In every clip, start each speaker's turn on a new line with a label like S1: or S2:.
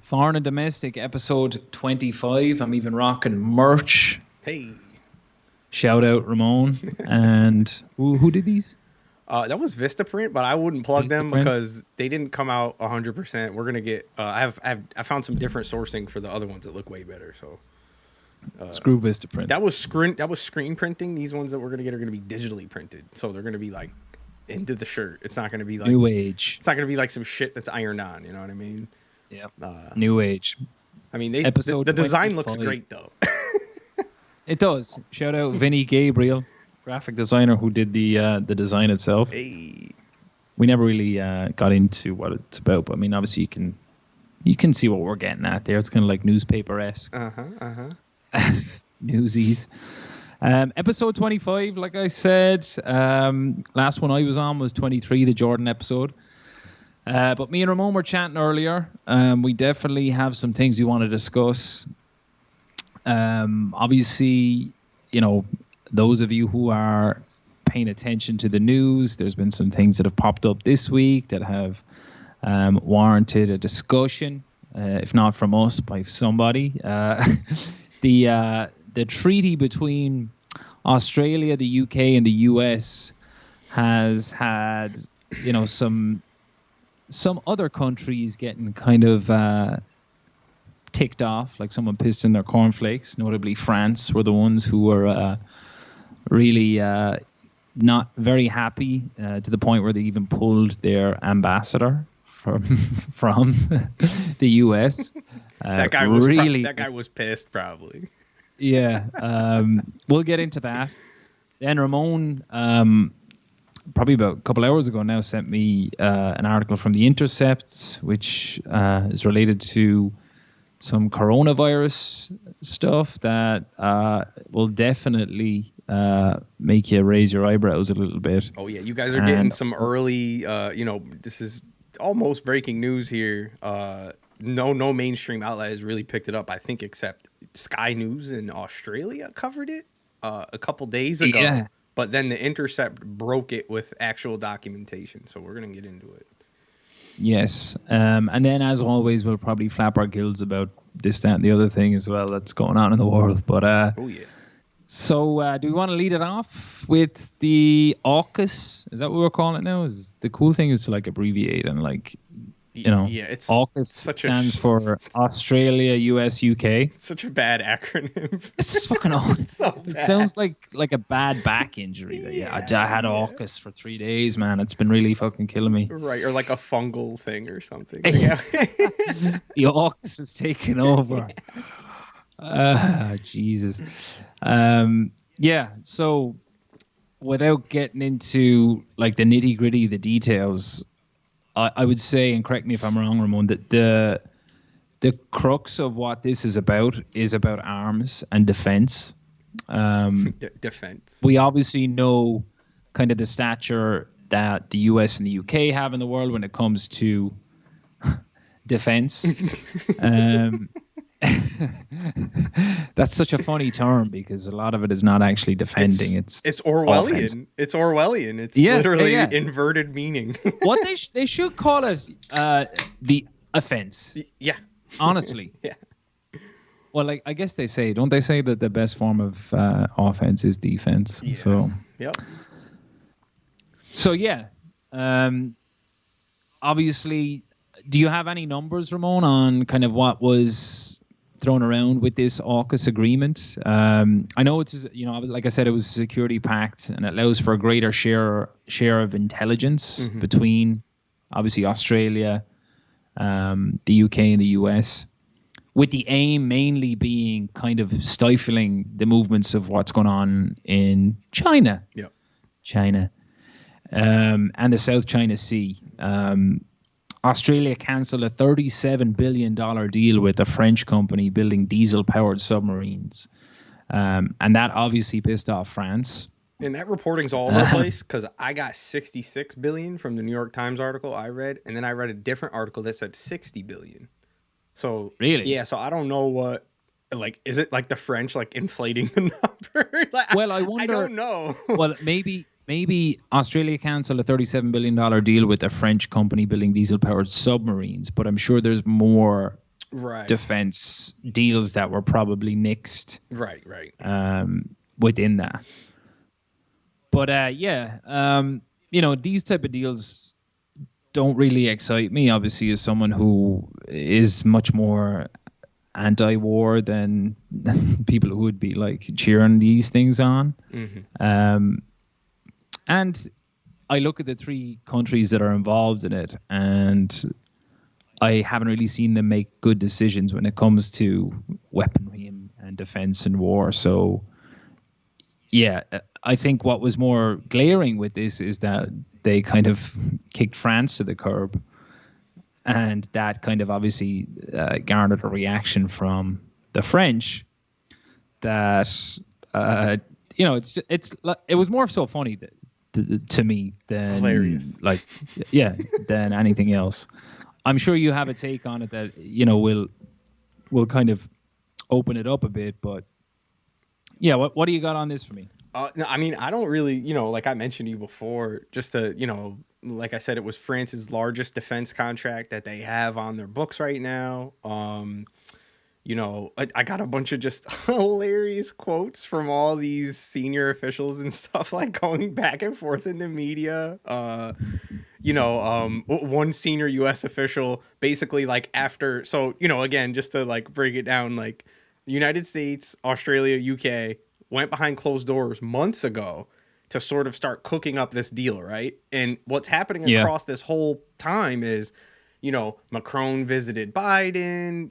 S1: Foreign and Domestic, episode 25. I'm even rocking merch.
S2: Hey,
S1: Shout out Ramon. And who did these?
S2: that was Vistaprint, but I wouldn't plug them
S1: Vistaprint?
S2: because they didn't come out 100%. We're gonna get. I found some different sourcing for the other ones that look way better. So
S1: Screw Vistaprint.
S2: that was screen printing. These ones that we're gonna get are gonna be digitally printed, so they're gonna be like into the shirt. It's not gonna be like
S1: New age.
S2: it's not gonna be like some shit that's ironed on. You know what I mean?
S1: Yeah.
S2: Uh,
S1: New age.
S2: I mean,
S1: Episode
S2: the design looks
S1: 25.
S2: great though.
S1: It does. Shout out Vinny Gabriel, graphic designer who did the design itself.
S2: Hey,
S1: We never really got into what it's about, but I mean, obviously you can see what we're getting at there. It's kind of like newspaper-esque. Newsies. Episode 25, like I said, last one I was on was 23, the Jordan episode. But me and Ramon were chatting earlier. We definitely have some things we want to discuss. Obviously, those of you who are paying attention to the news, there's been some things that have popped up this week that have warranted a discussion, if not from us, by somebody. The treaty between Australia, the UK, and the US has had, some other countries getting kind of ticked off, like someone pissed in their cornflakes. Notably, France were the ones who were really not very happy to the point where they even pulled their ambassador from the US.
S2: that guy was
S1: really,
S2: that guy was pissed probably.
S1: yeah. We'll get into that. Then Ramon, probably about a couple hours ago now, sent me an article from The Intercept, which is related to some coronavirus stuff that will definitely make you raise your eyebrows a little bit.
S2: Oh yeah, you guys are getting some early. This is almost breaking news here. No mainstream outlet has really picked it up, I think, except Sky News in Australia covered it a couple days ago.
S1: Yeah.
S2: But then the Intercept broke it with actual documentation, so we're gonna get into it.
S1: Yes. And then, as always, we'll probably flap our gills about this, that, and the other thing as well that's going on in the world. But
S2: Oh yeah.
S1: so do we want to lead it off with the AUKUS? Is that what we're calling it now? Is the cool thing is to like abbreviate and like,
S2: Yeah, it's
S1: AUKUS stands for Australia, US, UK.
S2: such a bad acronym.
S1: It's fucking awful.
S2: It's so
S1: It
S2: bad.
S1: sounds like a bad back injury. I had AUKUS for 3 days, man. It's been really fucking killing me.
S2: Right, or like a fungal thing or something. Yeah.
S1: The AUKUS is taking over. Jesus. Yeah. So, without getting into like the nitty gritty, the details, I would say, and correct me if I'm wrong, Ramon, that the crux of what this is about arms and defense.
S2: Defense.
S1: We obviously know kind of the stature that the US and the UK have in the world when it comes to defense. That's such a funny term because a lot of it is not actually defending. It's
S2: Orwellian.
S1: offense.
S2: It's Orwellian. It's
S1: Yeah,
S2: literally
S1: yeah.
S2: inverted meaning.
S1: What they should call it the offense.
S2: Yeah.
S1: Honestly.
S2: Yeah.
S1: Well, like I guess don't they say that the best form of offense is defense?
S2: Yeah.
S1: So
S2: Yep.
S1: yeah. Obviously, do you have any numbers, Ramon, on kind of what was thrown around with this AUKUS agreement? I know it's, like I said, it was a security pact and it allows for a greater share of intelligence between, obviously, Australia, the UK, and the US, with the aim mainly being kind of stifling the movements of what's going on in China.
S2: Yep.
S1: China. And the South China Sea. Australia cancelled a $37 billion deal with a French company building diesel-powered submarines. And that obviously pissed off France.
S2: And that reporting's all over the place because I got 66 billion from the New York Times article I read, and then I read a different article that said 60 billion. So
S1: Really?
S2: Yeah, so I don't know what, like, is it like the French like inflating the number? Like,
S1: Well, I wonder.
S2: I don't know.
S1: Well, maybe maybe Australia cancelled a $37 billion deal with a French company building diesel-powered submarines, but I'm sure there's more
S2: Right.
S1: defense deals that were probably nixed
S2: Right. Right.
S1: within that. But these type of deals don't really excite me, obviously, as someone who is much more anti-war than people who would be like cheering these things on. And I look at the three countries that are involved in it, and I haven't really seen them make good decisions when it comes to weaponry and defense and war. So, yeah, I think what was more glaring with this is that they kind of kicked France to the curb. And that kind of obviously garnered a reaction from the French that, it was more so funny to me than
S2: Hilarious.
S1: than anything else. I'm sure you have a take on it that will kind of open it up a bit, but yeah, what do you got on this for me?
S2: No, I mean, I don't really, like I mentioned to you before, just to, like I said, it was France's largest defense contract that they have on their books right now. I got a bunch of just hilarious quotes from all these senior officials and stuff, like going back and forth in the media. One senior U.S. official basically like after, so, again, just to like break it down, like the United States, Australia, UK went behind closed doors months ago to sort of start cooking up this deal, right? And what's happening across this whole time is, Macron visited Biden,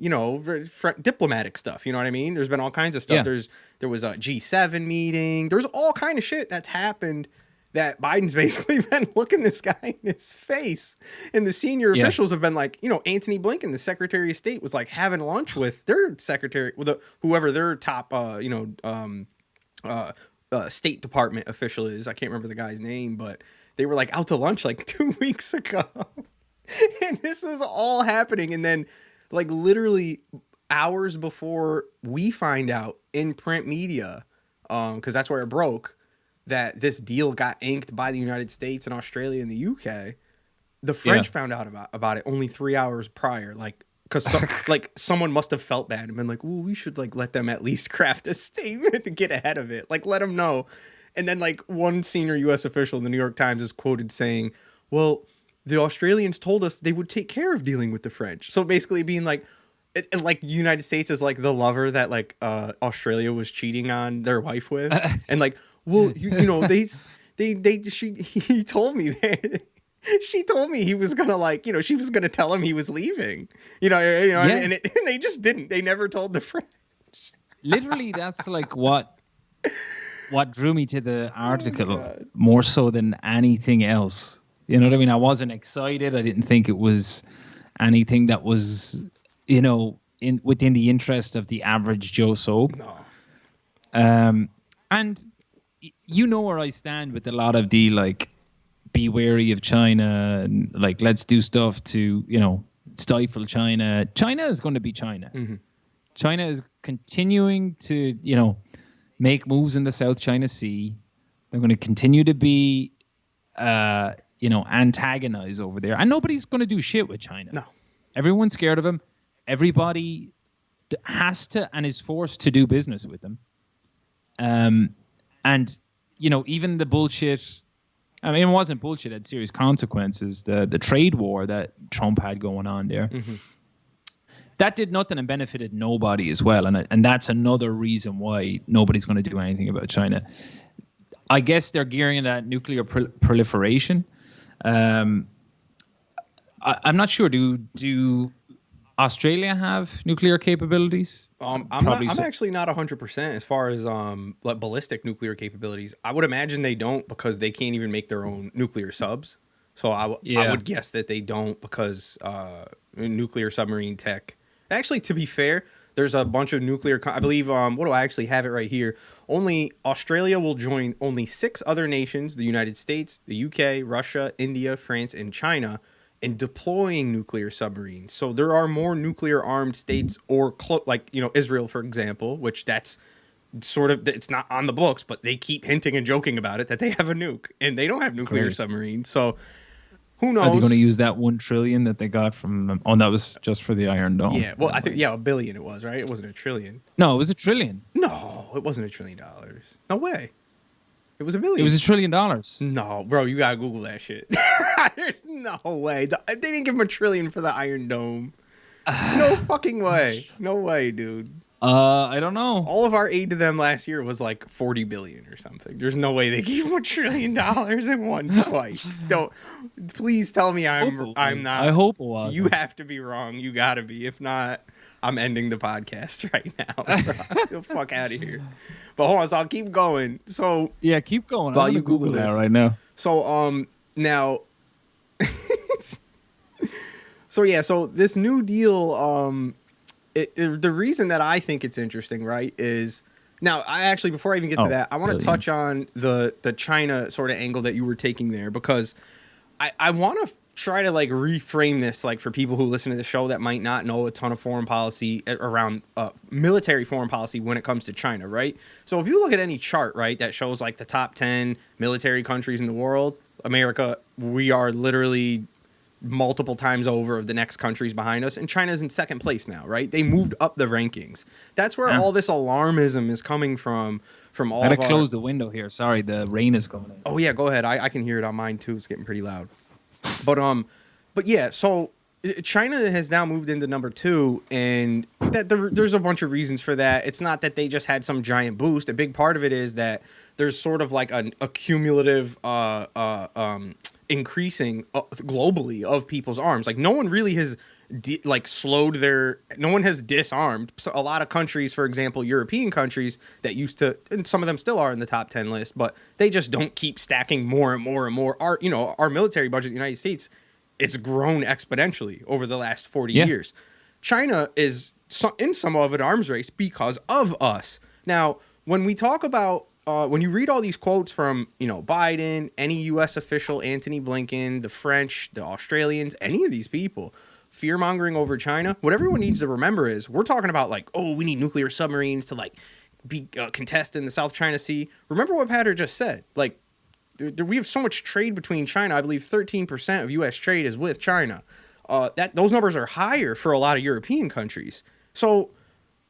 S2: diplomatic stuff. You know what I mean? There's been all kinds of stuff.
S1: Yeah.
S2: There was a G7 meeting. There's all kind of shit that's happened that Biden's basically been looking this guy in his face. And the senior officials have been like, Antony Blinken, the Secretary of State, was like having lunch with their secretary, with whoever their top, State Department official is. I can't remember the guy's name, but they were like out to lunch like 2 weeks ago. And this was all happening. And then like literally hours before we find out in print media, because that's where it broke, that this deal got inked by the United States and Australia and the UK, the French found out about it only 3 hours prior. Like, because someone must have felt bad and been like, well, we should like let them at least craft a statement to get ahead of it. Like, let them know. And then like one senior U.S. official in the New York Times is quoted saying, well, the Australians told us they would take care of dealing with the French. So basically being like, like the United States is like the lover that like Australia was cheating on their wife with. And like, well, he told me that. She told me he was gonna like, she was gonna tell him he was leaving, and they just didn't. They never told the French.
S1: Literally, that's like what drew me to the article more so than anything else. You know what I mean? I wasn't excited. I didn't think it was anything that was, within the interest of the average Joe Soap.
S2: No.
S1: And where I stand with a lot of the like, be wary of China and like let's do stuff to stifle China. China is going to be China.
S2: Mm-hmm.
S1: China is continuing to make moves in the South China Sea. They're going to continue to be antagonize over there, and nobody's going to do shit with China.
S2: No,
S1: everyone's scared of them. Everybody has to and is forced to do business with them. And even the bullshit. I mean, it wasn't bullshit. It had serious consequences. The trade war that Trump had going on there, that did nothing and benefited nobody as well. And that's another reason why nobody's going to do anything about China. I guess they're gearing at nuclear proliferation. I'm not sure. Do Australia have nuclear capabilities?
S2: I'm actually not 100% as far as like ballistic nuclear capabilities. I would imagine they don't, because they can't even make their own nuclear subs. So I would guess that they don't, because nuclear submarine tech. Actually, to be fair, there's a bunch of nuclear. I believe. What do I actually have it right here? Only Australia will join only 6 other nations: the United States, the UK, Russia, India, France, and China, in deploying nuclear submarines. So there are more nuclear armed states, or like Israel, for example, which that's sort of, it's not on the books, but they keep hinting and joking about it that they have a nuke, and they don't have nuclear submarines. So who knows?
S1: Are they going to use that 1 trillion that they got from? Oh, that was just for the Iron Dome.
S2: Yeah, well, I think $1 billion it was, right? It wasn't $1 trillion.
S1: No, it was $1 trillion.
S2: No, it wasn't $1 trillion. No way. It was $1 billion.
S1: It was $1 trillion.
S2: No, bro, you gotta Google that shit. There's no way. They didn't give him $1 trillion for the Iron Dome. No fucking way. No way, dude.
S1: I don't know.
S2: All of our aid to them last year was like 40 billion or something. There's no way they gave him $1 trillion in one swipe. Don't. Please tell me I'm not.
S1: I hope it was.
S2: You have to be wrong. You gotta be. If not, I'm ending the podcast right now. Get the fuck out of here. But hold on, so I'll keep going. So
S1: yeah, keep going.
S2: While you Google
S1: that
S2: this
S1: right now.
S2: So now. So this new deal, the reason that I think it's interesting, right, is now before I even get to that, I want to touch on the China sort of angle that you were taking there, because I want to try to like reframe this, like for people who listen to the show that might not know a ton of foreign policy around military foreign policy when it comes to China, right? So if you look at any chart, right, that shows like the top 10 military countries in the world, America, we are literally multiple times over of the next countries behind us, and China's in second place now, right? They moved up the rankings. That's where all this alarmism is coming from all. I gotta
S1: close the window here. Sorry, the rain is coming in.
S2: Oh yeah, go ahead. I can hear it on mine too. It's getting pretty loud. But yeah, so China has now moved into number 2, and there's a bunch of reasons for that. It's not that they just had some giant boost. A big part of it is that there's sort of like a cumulative increasing globally of people's arms. Like no one really has no one has disarmed. So a lot of countries, for example, European countries that used to, and some of them still are in the top 10 list, but they just don't keep stacking more and more and more. Our military budget in the United States, it's grown exponentially over the last 40 years. China is in some of an arms race because of us. Now, when we talk about when you read all these quotes from, Biden, any U.S. official, Antony Blinken, the French, the Australians, any of these people, fear-mongering over China, what everyone needs to remember is we're talking about like, oh, we need nuclear submarines to like be contest in the South China Sea. Remember what Patter just said. Like, we have so much trade between China. I believe 13% of U.S. trade is with China. Those numbers are higher for a lot of European countries. So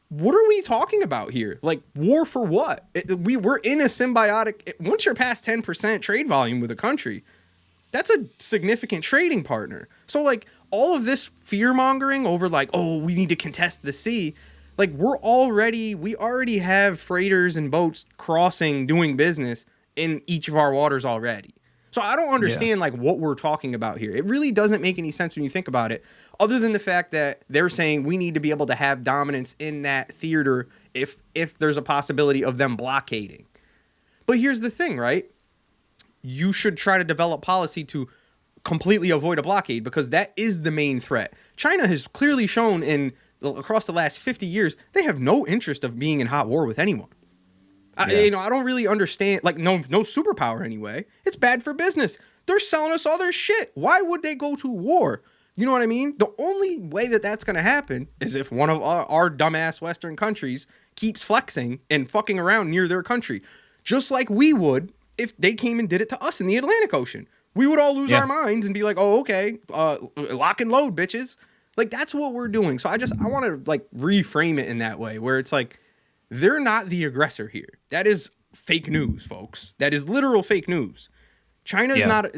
S2: what are we talking about here? Like, war for what? We're in a symbiotic. Once you're past 10% trade volume with a country, that's a significant trading partner. So, like, all of this fear-mongering over, like, oh, we need to contest the sea. Like, we already have freighters and boats crossing, doing business in each of our waters already. So I don't understand, like, what we're talking about here. It really doesn't make any sense when you think about it, other than the fact that they're saying we need to be able to have dominance in that theater if there's a possibility of them blockading. But here's the thing, right? You should try to develop policy to completely avoid a blockade, because that is the main threat. China has clearly shown across the last 50 years, they have no interest of being in hot war with anyone. I don't really understand, like, no superpower anyway. It's bad for business. They're selling us all their shit. Why would they go to war? You know what I mean? The only way that that's going to happen is if one of our dumbass Western countries keeps flexing and fucking around near their country. Just like we would if they came and did it to us in the Atlantic Ocean. We would all lose our minds and be like, oh, okay, lock and load, bitches. Like, that's what we're doing. So I want to, like, reframe it in that way, where it's like, they're not the aggressor here. That is fake news, folks. That is literal fake news. China's not,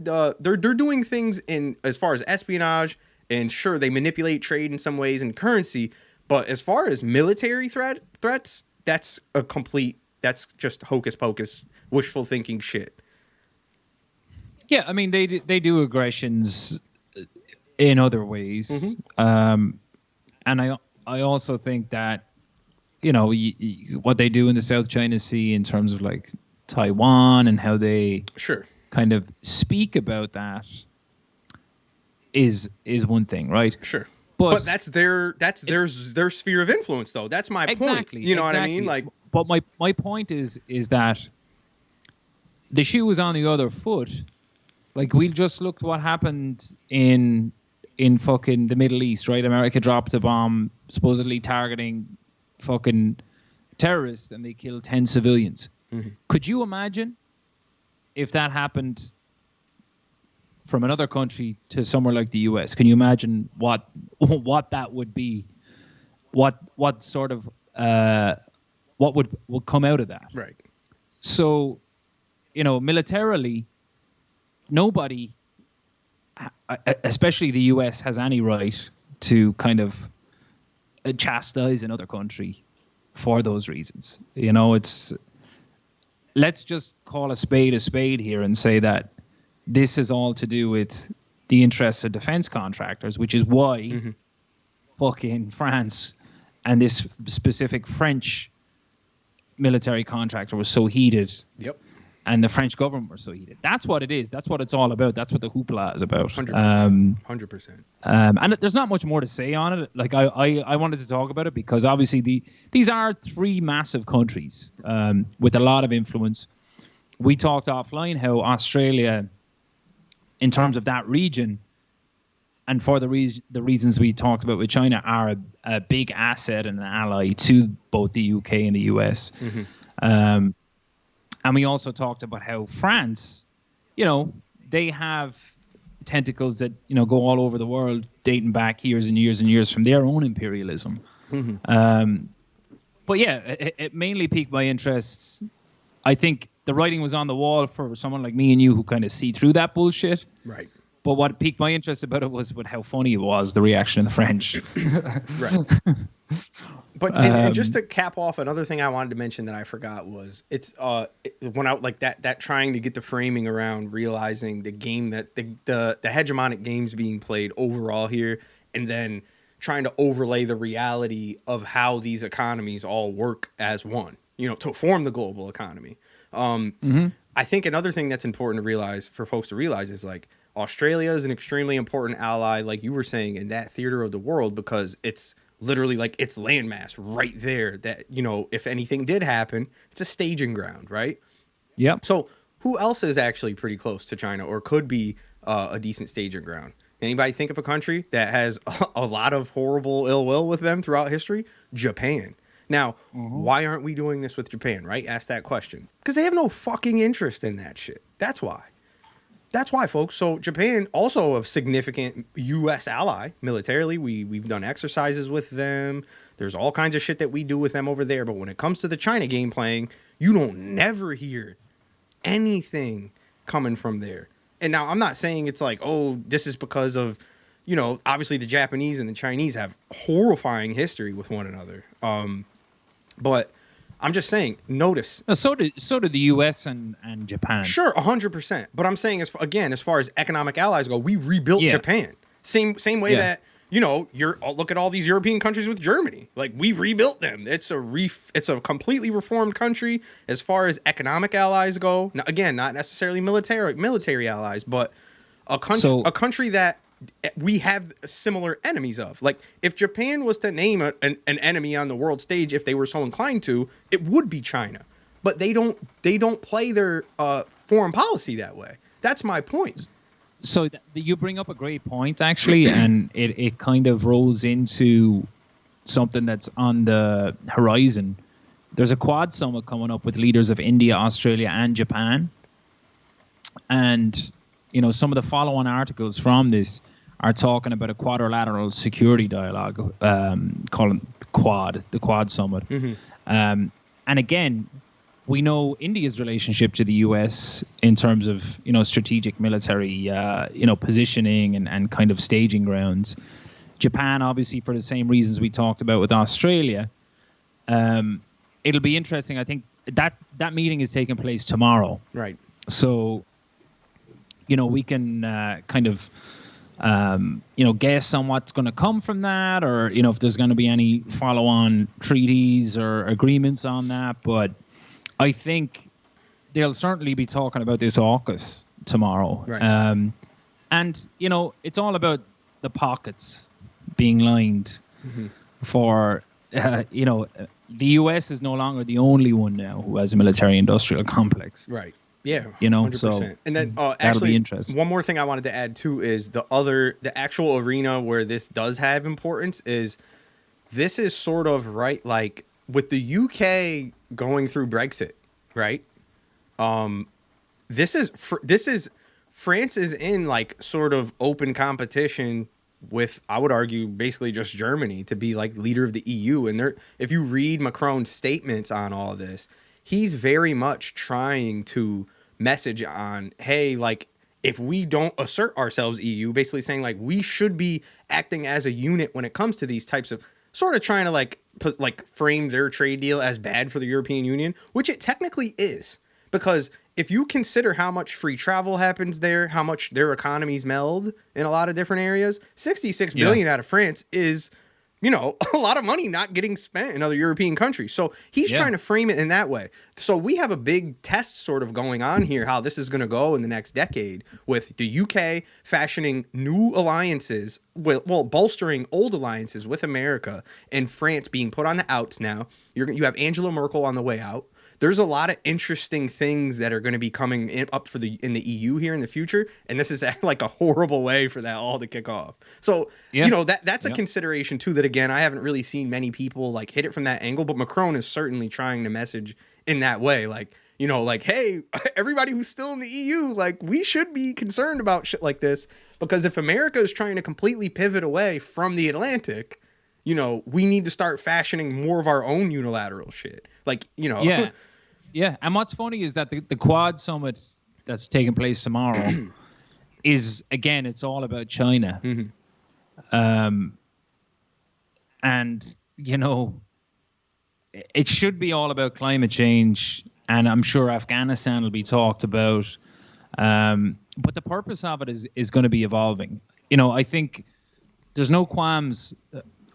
S2: they're doing things in as far as espionage, and sure, they manipulate trade in some ways and currency, but as far as military threats, that's just hocus pocus, wishful thinking shit.
S1: Yeah, I mean, they do aggressions in other ways. Mm-hmm. And I also think that, what they do in the South China Sea in terms of like Taiwan and how they kind of speak about that is one thing, right?
S2: Sure. But that's their sphere of influence, though. That's my point.
S1: Exactly.
S2: You know what I mean? Like,
S1: but my point is that the shoe is on the other foot. Like, we just looked what happened in fucking the Middle East, right? America dropped a bomb supposedly targeting fucking terrorists and they killed 10 civilians.
S2: Mm-hmm.
S1: Could you imagine if that happened from another country to somewhere like the US? Can you imagine what that would be? What sort of what would come out of that?
S2: Right.
S1: So, militarily, nobody, especially the US, has any right to kind of chastise another country for those reasons. Let's just call a spade here and say that this is all to do with the interests of defense contractors, which is why fucking France and this specific French military contractor was so heated.
S2: Yep.
S1: And the French government were so heated. That's what it is. That's what it's all about. That's what the hoopla is about.
S2: 100%. 100%.
S1: And there's not much more to say on it. Like I wanted to talk about it because obviously these are three massive countries with a lot of influence. We talked offline how Australia, in terms of that region, and for the reasons we talked about with China, are a big asset and an ally to both the UK and the US. And we also talked about how France, they have tentacles that, go all over the world, dating back years and years and years from their own imperialism. But yeah, it mainly piqued my interests. I think the writing was on the wall for someone like me and you who kind of see through that bullshit.
S2: Right.
S1: But what piqued my interest about it was how funny it was, the reaction of the French.
S2: Right. But and just to cap off, another thing I wanted to mention that I forgot was when I like that trying to get the framing around realizing the game that the hegemonic games being played overall here, and then trying to overlay the reality of how these economies all work as one, to form the global economy. I think another thing that's important to realize for folks to realize is like Australia is an extremely important ally, like you were saying, in that theater of the world, because it's literally like it's landmass right there that, if anything did happen, it's a staging ground, right?
S1: Yeah.
S2: So who else is actually pretty close to China or could be a decent staging ground? Anybody think of a country that has a lot of horrible ill will with them throughout history? Japan. Now, why aren't we doing this with Japan, right? Ask that question. Because they have no fucking interest in that shit. That's why. That's why, folks. So Japan, also a significant U.S. ally militarily. We've done exercises with them. There's all kinds of shit that we do with them over there. But when it comes to the China game playing, you don't never hear anything coming from there. And now I'm not saying it's like, oh, this is because of, obviously the Japanese and the Chinese have horrifying history with one another. But I'm just saying, notice.
S1: So did the U.S. and Japan.
S2: Sure, 100%. But I'm saying, as far as economic allies go, we rebuilt Japan. Same way that, look at all these European countries with Germany. Like, we rebuilt them. It's a completely reformed country as far as economic allies go. Now, again, not necessarily military allies, but a country that we have similar enemies of. Like, if Japan was to name an enemy on the world stage, if they were so inclined to, it would be China. But they don't play their foreign policy that way. That's my point.
S1: So you bring up a great point, actually, and it kind of rolls into something that's on the horizon. There's a Quad summit coming up with leaders of India, Australia, and Japan. And, some of the follow-on articles from this are talking about a quadrilateral security dialogue, called the Quad Summit. And again, we know India's relationship to the US in terms of, strategic military, positioning and kind of staging grounds. Japan, obviously, for the same reasons we talked about with Australia. It'll be interesting. I think that meeting is taking place tomorrow.
S2: Right.
S1: So, we can kind of guess on what's going to come from that, or, if there's going to be any follow-on treaties or agreements on that. But I think they'll certainly be talking about this AUKUS tomorrow.
S2: Right.
S1: And, it's all about the pockets being lined for, the U.S. is no longer the only one now who has a military-industrial complex.
S2: Right. Yeah,
S1: 100%.
S2: So, and then
S1: that'll be interesting.
S2: One more thing I wanted to add too is the actual arena where this does have importance is this is sort of right, like with the UK going through Brexit, right? This is France is in like sort of open competition with, I would argue, basically just Germany to be like leader of the EU. And there, if you read Macron's statements on all this, he's very much trying to message on, hey, like if we don't assert ourselves EU, basically saying like we should be acting as a unit when it comes to these types of, sort of trying to like put, like frame their trade deal as bad for the European Union, which it technically is. Because if you consider how much free travel happens there, how much their economies meld in a lot of different areas, 66 billion out of France is, you know, a lot of money not getting spent in other European countries. So he's trying to frame it in that way. So we have a big test sort of going on here, how this is going to go in the next decade with the UK fashioning new alliances, well, bolstering old alliances with America, and France being put on the outs now. You have Angela Merkel on the way out. There's a lot of interesting things that are going to be coming up for in the EU here in the future, and this is like a horrible way for that all to kick off. So you know that's a consideration too. That again, I haven't really seen many people like hit it from that angle, but Macron is certainly trying to message in that way, like, you know, like, hey, everybody who's still in the EU, like we should be concerned about shit like this, because if America is trying to completely pivot away from the Atlantic, you know, we need to start fashioning more of our own unilateral shit. Like, you know.
S1: Yeah. Yeah. And what's funny is that the Quad Summit that's taking place tomorrow is, again, it's all about China. And, you know, it should be all about climate change. And I'm sure Afghanistan will be talked about. But the purpose of it is going to be evolving. You know, I think there's no qualms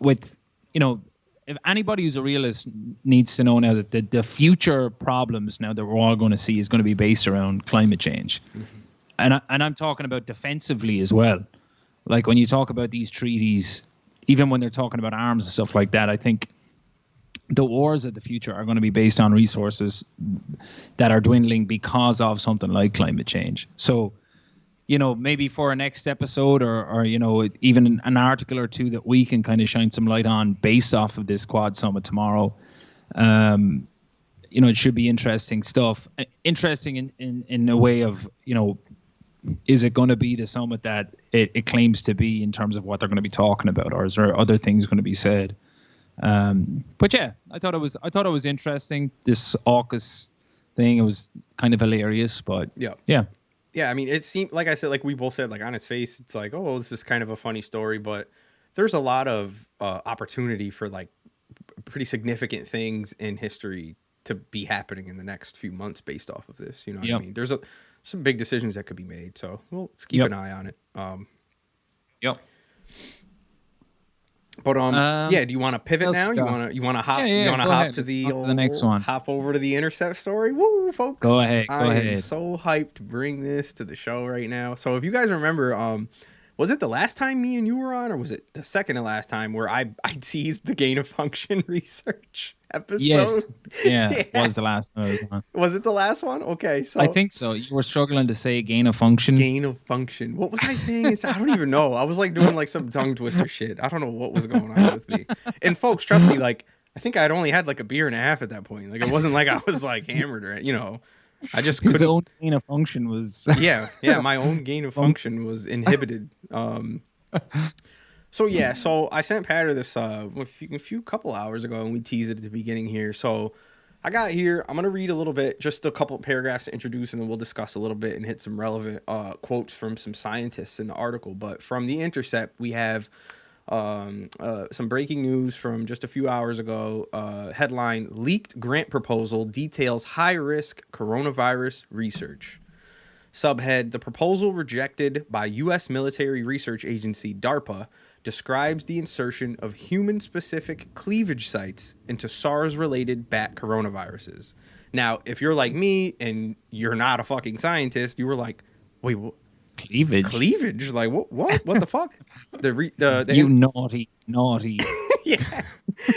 S1: with, you know, if anybody who's a realist needs to know now that the future problems now that we're all going to see is going to be based around climate change. And I'm talking about defensively as well. Like when you talk about these treaties, even when they're talking about arms and stuff like that, I think the wars of the future are going to be based on resources that are dwindling because of something like climate change. So, you know, maybe for a next episode or you know, even an article or two that we can kind of shine some light on based off of this Quad Summit tomorrow. You know, it should be interesting stuff. Interesting in a way of, you know, is it going to be the summit that it claims to be in terms of what they're going to be talking about, or is there other things going to be said? But yeah, I thought it was interesting, this AUKUS thing. It was kind of hilarious, but yeah.
S2: Yeah, I mean, it seemed, like I said, like we both said, like on its face, it's like, oh, this is kind of a funny story, but there's a lot of opportunity for like pretty significant things in history to be happening in the next few months based off of this. You know what I mean? There's some big decisions that could be made, so we'll keep an eye on it. But yeah, do you want to pivot now? You want to hop? You want to hop to the
S1: next one?
S2: Hop over to the Intercept story. Woo, folks!
S1: Go ahead.
S2: I am so hyped to bring this to the show right now. So if you guys remember, was it the last time me and you were on, or was it the second to last time where I teased the gain of function research episode?
S1: Yes. Yeah, it was the last time I was on.
S2: Was it the last one? Okay, so
S1: I think so. You were struggling to say gain of function.
S2: Gain of function. What was I saying? I don't even know. I was like doing like some tongue twister shit. I don't know what was going on with me. And folks, trust me, like I think I'd only had like a beer and a half at that point. Like it wasn't like I was like hammered or, you know. I just couldn't.
S1: His own gain of function was
S2: yeah, my own gain of function was inhibited. So I sent Patter this a few couple hours ago, and we teased it at the beginning here. So I got here. I'm gonna read a little bit, just a couple paragraphs to introduce, and then we'll discuss a little bit and hit some relevant quotes from some scientists in the article. But from The Intercept, we have some breaking news from just a few hours ago. Headline: Leaked grant proposal details high-risk coronavirus research. Subhead: The proposal rejected by U.S. military research agency DARPA describes the insertion of human-specific cleavage sites into SARS-related bat coronaviruses. Now, if you're like me and you're not a fucking scientist, you were like, wait, what? Cleavage? Like what the fuck?
S1: You naughty.
S2: Yeah.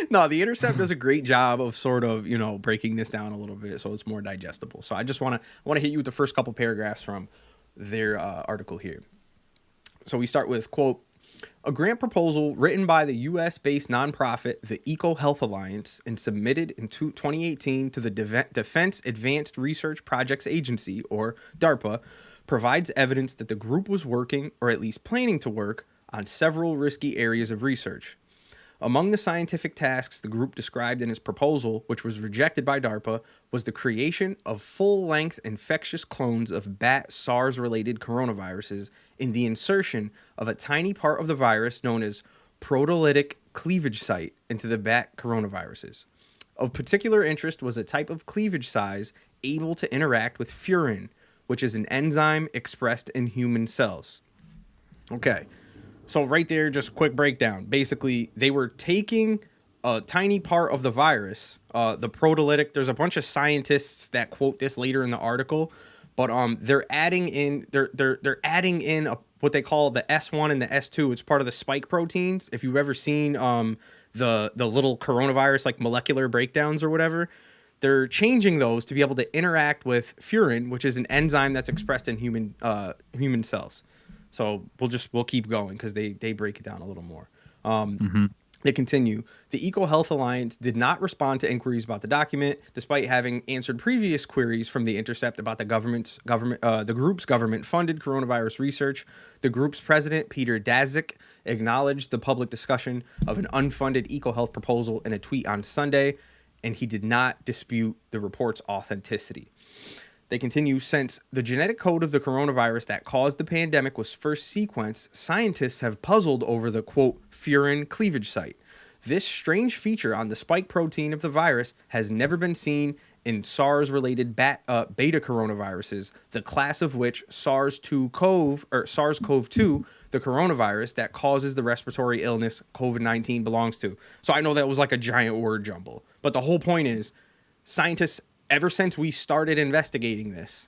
S2: No, The Intercept does a great job of sort of, you know, breaking this down a little bit so it's more digestible. So I just want to hit you with the first couple paragraphs from their article here. So we start with, quote, A grant proposal written by the U.S.-based nonprofit, the EcoHealth Alliance, and submitted in 2018 to the Defense Advanced Research Projects Agency, or DARPA, provides evidence that the group was working, or at least planning to work, on several risky areas of research. Among the scientific tasks the group described in its proposal, which was rejected by DARPA, was the creation of full-length infectious clones of bat SARS-related coronaviruses and the insertion of a tiny part of the virus known as proteolytic cleavage site into the bat coronaviruses. Of particular interest was a type of cleavage size able to interact with furin, which is an enzyme expressed in human cells. Okay. So right there, just quick breakdown. Basically, they were taking a tiny part of the virus, the proteolytic. There's a bunch of scientists that quote this later in the article, but they're adding in what they call the S1 and the S2. It's part of the spike proteins. If you've ever seen the little coronavirus like molecular breakdowns or whatever, they're changing those to be able to interact with furin, which is an enzyme that's expressed in human cells. So we'll keep going because they break it down a little more. They continue. The EcoHealth Alliance did not respond to inquiries about the document, despite having answered previous queries from The Intercept about the group's government-funded coronavirus research. The group's president, Peter Daszak, acknowledged the public discussion of an unfunded EcoHealth proposal in a tweet on Sunday, and he did not dispute the report's authenticity. They continue, since the genetic code of the coronavirus that caused the pandemic was first sequenced, scientists have puzzled over the, quote, furin cleavage site. This strange feature on the spike protein of the virus has never been seen in SARS-related beta coronaviruses, the class of which SARS-CoV-2, the coronavirus that causes the respiratory illness COVID-19 belongs to. So I know that was like a giant word jumble, but the whole point is scientists, ever since we started investigating this,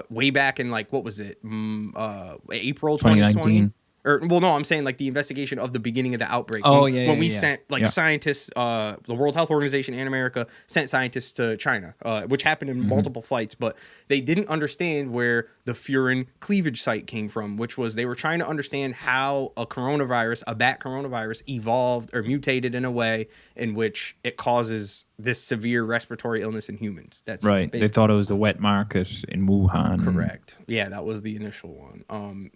S2: way back in like, what was it? April 2020? Or, well, no, I'm saying like the investigation of the beginning of the outbreak. When we sent scientists, the World Health Organization and America sent scientists to China, which happened in multiple flights, but they didn't understand where the furin cleavage site came from, which was they were trying to understand how a bat coronavirus evolved or mutated in a way in which it causes this severe respiratory illness in humans. That's
S1: right. They thought it was the wet market in Wuhan.
S2: Correct. Yeah, that was the initial one.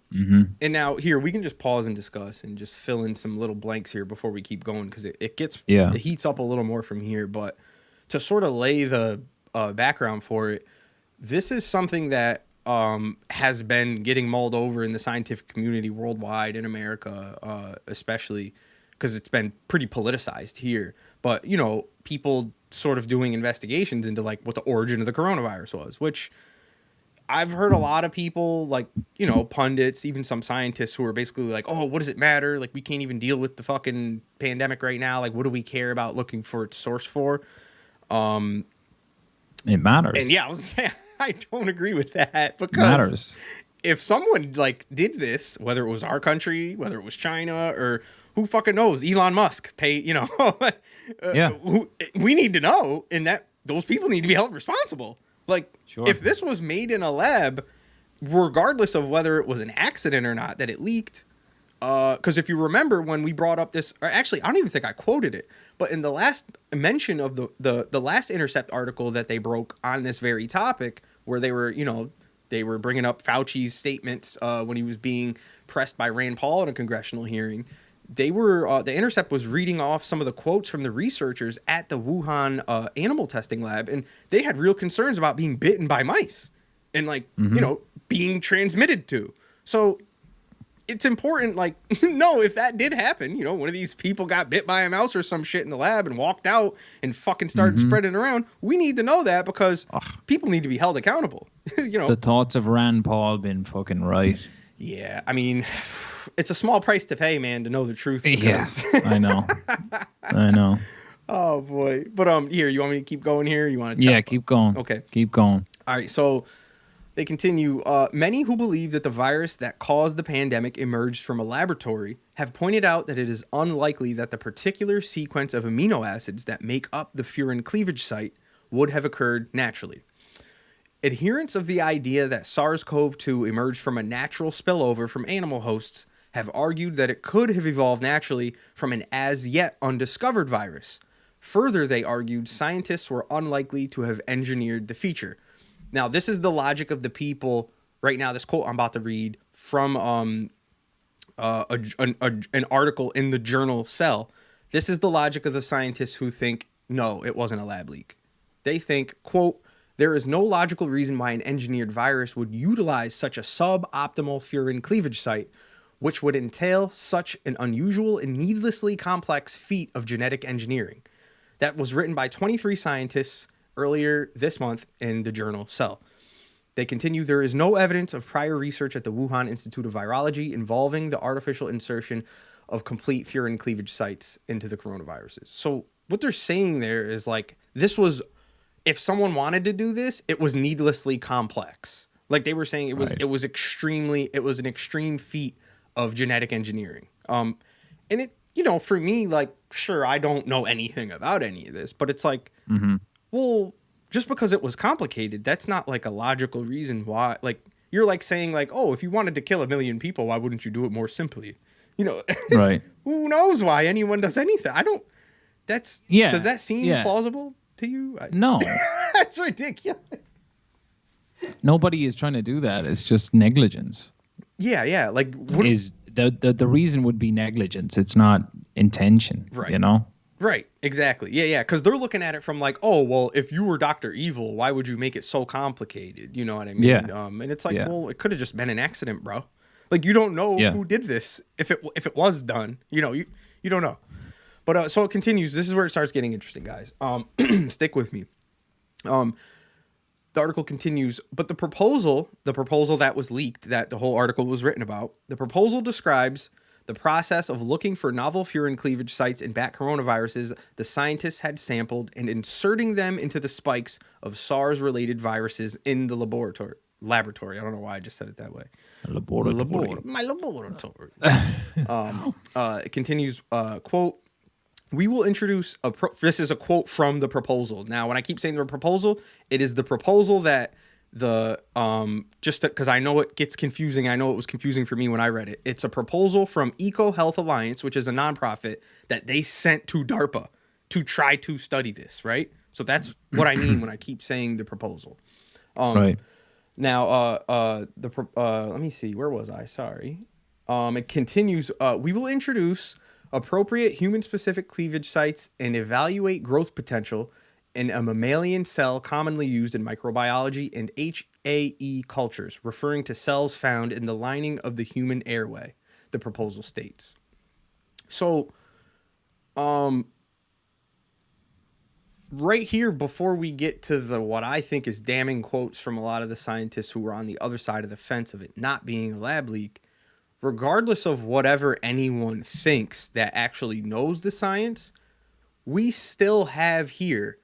S2: And now here we can just pause and discuss and just fill in some little blanks here before we keep going, because it heats up a little more from here. But to sort of lay the background for it, this is something that has been getting mulled over in the scientific community worldwide, in America especially, because it's been pretty politicized here. But, you know, people sort of doing investigations into like what the origin of the coronavirus was, which I've heard a lot of people, like, you know, pundits, even some scientists who are basically like, oh, what does it matter? Like, we can't even deal with the fucking pandemic right now. Like, what do we care about looking for its source for?
S1: It matters.
S2: And yeah, I don't agree with that, because if someone like did this, whether it was our country, whether it was China, or who fucking knows, Elon Musk, we need to know, and that those people need to be held responsible. Like, if this was made in a lab, regardless of whether it was an accident or not that it leaked, because if you remember when we brought up this, or actually, I don't even think I quoted it, but in the last mention of the last Intercept article that they broke on this very topic, where they were bringing up Fauci's statements when he was being pressed by Rand Paul in a congressional hearing. The Intercept was reading off some of the quotes from the researchers at the Wuhan animal testing lab, and they had real concerns about being bitten by mice and being transmitted to. So it's important, like, no, if that did happen, one of these people got bit by a mouse or some shit in the lab and walked out and fucking started spreading around, we need to know that, because people need to be held accountable.
S1: The thoughts of Rand Paul been fucking right.
S2: Yeah, I mean, it's a small price to pay, man, to know the truth.
S1: Yes, I know.
S2: Oh boy, but here, you want me to keep going here? You want to?
S1: Yeah, keep going.
S2: Okay,
S1: keep going.
S2: All right, so they continue. Many who believe that the virus that caused the pandemic emerged from a laboratory have pointed out that it is unlikely that the particular sequence of amino acids that make up the furin cleavage site would have occurred naturally. Adherents of the idea that SARS-CoV-2 emerged from a natural spillover from animal hosts have argued that it could have evolved naturally from an as yet undiscovered virus. Further, they argued scientists were unlikely to have engineered the feature. Now, this is the logic of the people right now. This quote I'm about to read from an article in the journal Cell. This is the logic of the scientists who think, no, it wasn't a lab leak. They think, quote, there is no logical reason why an engineered virus would utilize such a suboptimal furin cleavage site, which would entail such an unusual and needlessly complex feat of genetic engineering. That was written by 23 scientists earlier this month in the journal Cell. They continue, there is no evidence of prior research at the Wuhan Institute of Virology involving the artificial insertion of complete furin cleavage sites into the coronaviruses. So what they're saying there is like, this was, if someone wanted to do this, it was needlessly complex. Like they were saying, it was an extreme feat of genetic engineering. And it, for me, like, sure, I don't know anything about any of this, but it's like, well, just because it was complicated, that's not like a logical reason why. Like, you're like saying like, oh, if you wanted to kill 1 million people, why wouldn't you do it more simply? Right. Who knows why anyone does anything? Does that seem plausible to you?
S1: No.
S2: That's ridiculous.
S1: Nobody is trying to do that. It's just negligence.
S2: Yeah. Like,
S1: the reason would be negligence. It's not intention,
S2: right. Right, exactly. Yeah, because they're looking at it from like, oh, well, if you were Dr. Evil, why would you make it so complicated? You know what I mean?
S1: Yeah.
S2: And it's like, well, it could have just been an accident, bro. Like, you don't know who did this if it was done. You don't know. But so it continues. This is where it starts getting interesting, guys. Stick with me. The article continues, but the proposal that was leaked, that the whole article was written about, the proposal describes the process of looking for novel furin cleavage sites in bat coronaviruses the scientists had sampled and inserting them into the spikes of SARS-related viruses in the laboratory. I don't know why I just said it that way. My laboratory. It continues, quote, we will introduce this is a quote from the proposal. Now, when I keep saying the proposal, it is the proposal that just because I know it gets confusing. I know it was confusing for me when I read it. It's a proposal from EcoHealth Alliance, which is a nonprofit that they sent to DARPA to try to study this, right? So that's what I mean when I keep saying the proposal.
S1: Right.
S2: Now, let me see. Where was I? Sorry. It continues. We will introduce appropriate human-specific cleavage sites and evaluate growth potential in a mammalian cell commonly used in microbiology and HAE cultures, referring to cells found in the lining of the human airway, the proposal states. So, right here, before we get to what I think is damning quotes from a lot of the scientists who were on the other side of the fence of it not being a lab leak, regardless of whatever anyone thinks that actually knows the science, we still have here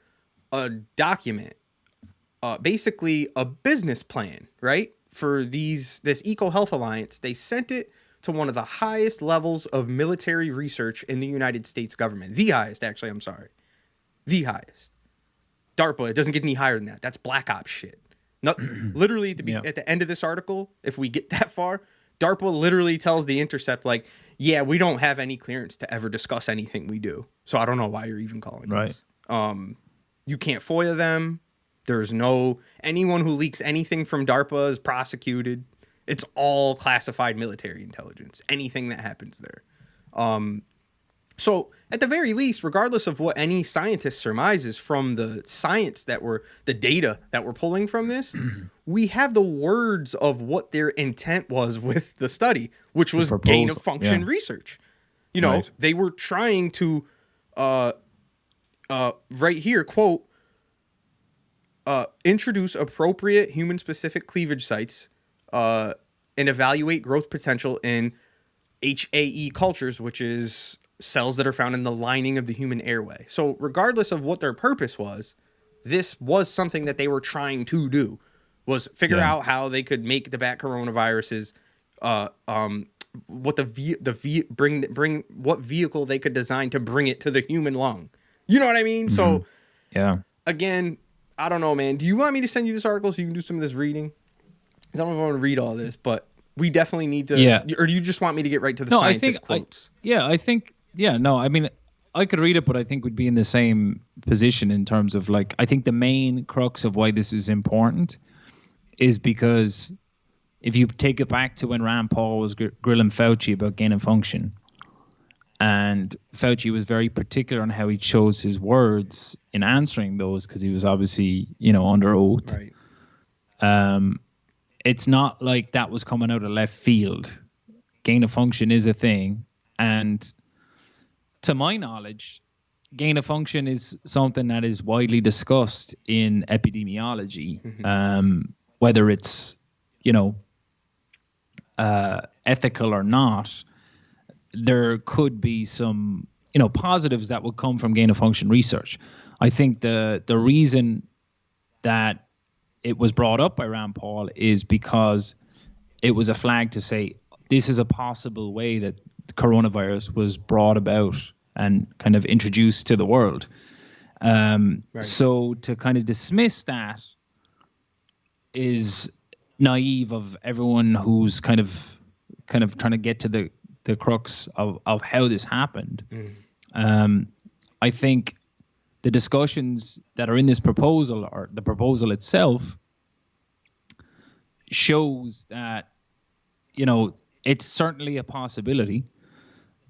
S2: a document, basically a business plan, right? For this EcoHealth Alliance. They sent it to one of the highest levels of military research in the United States government. The highest, actually, I'm sorry. The highest. DARPA, it doesn't get any higher than that. That's Black Ops shit. Literally, at the end of this article, if we get that far, DARPA literally tells The Intercept, like, yeah, we don't have any clearance to ever discuss anything we do. So I don't know why you're even calling us. You can't FOIA them. There's anyone who leaks anything from DARPA is prosecuted. It's all classified military intelligence, anything that happens there. So at the very least, regardless of what any scientist surmises from the the data that we're pulling from this, we have the words of what their intent was with the study, which was gain of function research. They were trying to, right here, quote, introduce appropriate human-specific cleavage sites and evaluate growth potential in HAE cultures, which is cells that are found in the lining of the human airway. So regardless of what their purpose was, this was something that they were trying to do, was figure out how they could make the bat coronaviruses, what what vehicle they could design to bring it to the human lung. You know what I mean? So again, I don't know, man. Do you want me to send you this article so you can do some of this reading? Because I don't know if I want to read all this, but we definitely need to.
S1: Yeah.
S2: Or do you just want me to get right to the
S1: No,
S2: scientist quotes?
S1: No, I mean, I could read it, but I think we'd be in the same position in terms of like, I think the main crux of why this is important is because if you take it back to when Rand Paul was grilling Fauci about gain of function, and Fauci was very particular on how he chose his words in answering those because he was obviously, under oath.
S2: Right.
S1: It's not like that was coming out of left field. Gain of function is a thing. And to my knowledge, gain of function is something that is widely discussed in epidemiology, whether it's, ethical or not. There could be some, positives that would come from gain of function research. I think the reason that it was brought up by Rand Paul is because it was a flag to say this is a possible way that coronavirus was brought about and kind of introduced to the world. Right. So to kind of dismiss that is naive of everyone who's kind of trying to get to the crux of how this happened. I think the discussions that are in this proposal, or the proposal itself, shows that, it's certainly a possibility.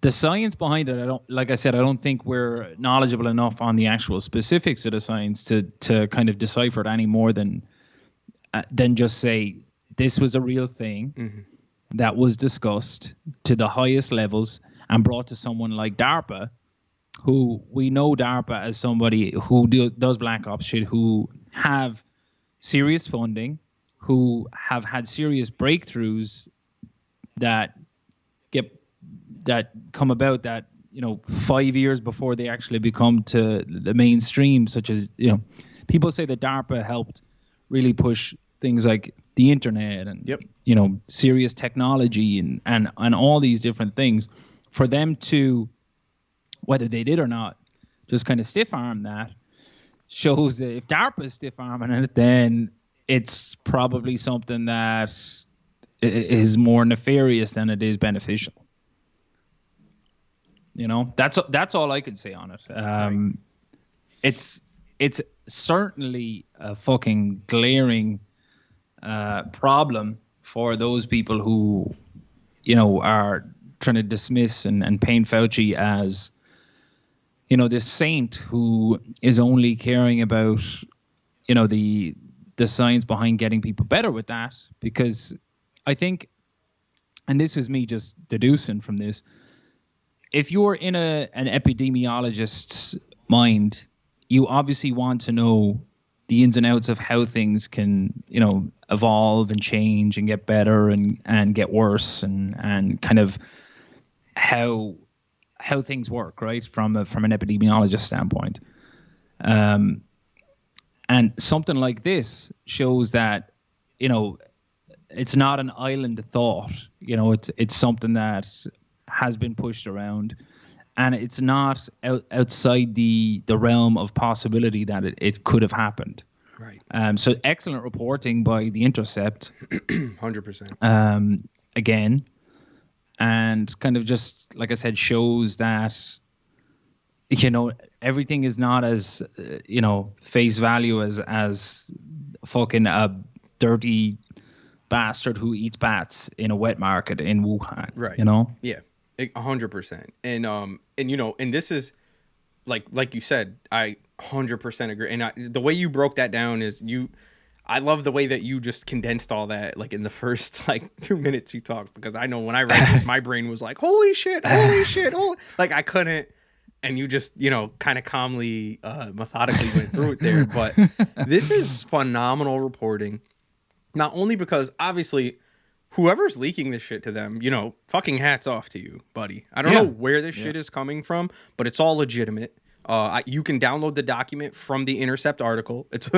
S1: The science behind it, I don't think we're knowledgeable enough on the actual specifics of the science to kind of decipher it any more than just say this was a real thing that was discussed to the highest levels and brought to someone like DARPA, who we know DARPA as somebody who does black ops shit, who have serious funding, who have had serious breakthroughs that come about that 5 years before they actually become to the mainstream, such as people say that DARPA helped really push things like the internet and serious technology and all these different things. For them to, whether they did or not, just kind of stiff arm that shows that if DARPA is stiff arming it, then it's probably something that is more nefarious than it is beneficial. That's all I can say on it. Right. It's certainly a fucking glaring problem for those people who, are trying to dismiss and paint Fauci as, this saint who is only caring about, the science behind getting people better with that. Because I think, and this is me just deducing from this, if you're in an epidemiologist's mind, you obviously want to know the ins and outs of how things can, evolve and change and get better and get worse and kind of how things work, right? From an epidemiologist standpoint. And something like this shows that, it's not an island thought. It's something that has been pushed around, and it's not outside the realm of possibility that it could have happened.
S2: Right.
S1: So excellent reporting by The Intercept.
S2: 100%.
S1: Again, and kind of just, like I said, shows that, everything is not as, face value as fucking a dirty bastard who eats bats in a wet market in Wuhan.
S2: Right. Yeah. 100%. And this is like you said, I 100% agree. And the way you broke that down is I love the way that you just condensed all that, like in the first 2 minutes you talked, because I know when I read this, my brain was like, holy shit, like I couldn't. And you just, kind of calmly, methodically went through it there. But this is phenomenal reporting, not only because obviously whoever's leaking this shit to them, fucking hats off to you, buddy. I don't know where this shit is coming from, but it's all legitimate. You can download the document from the Intercept article. It's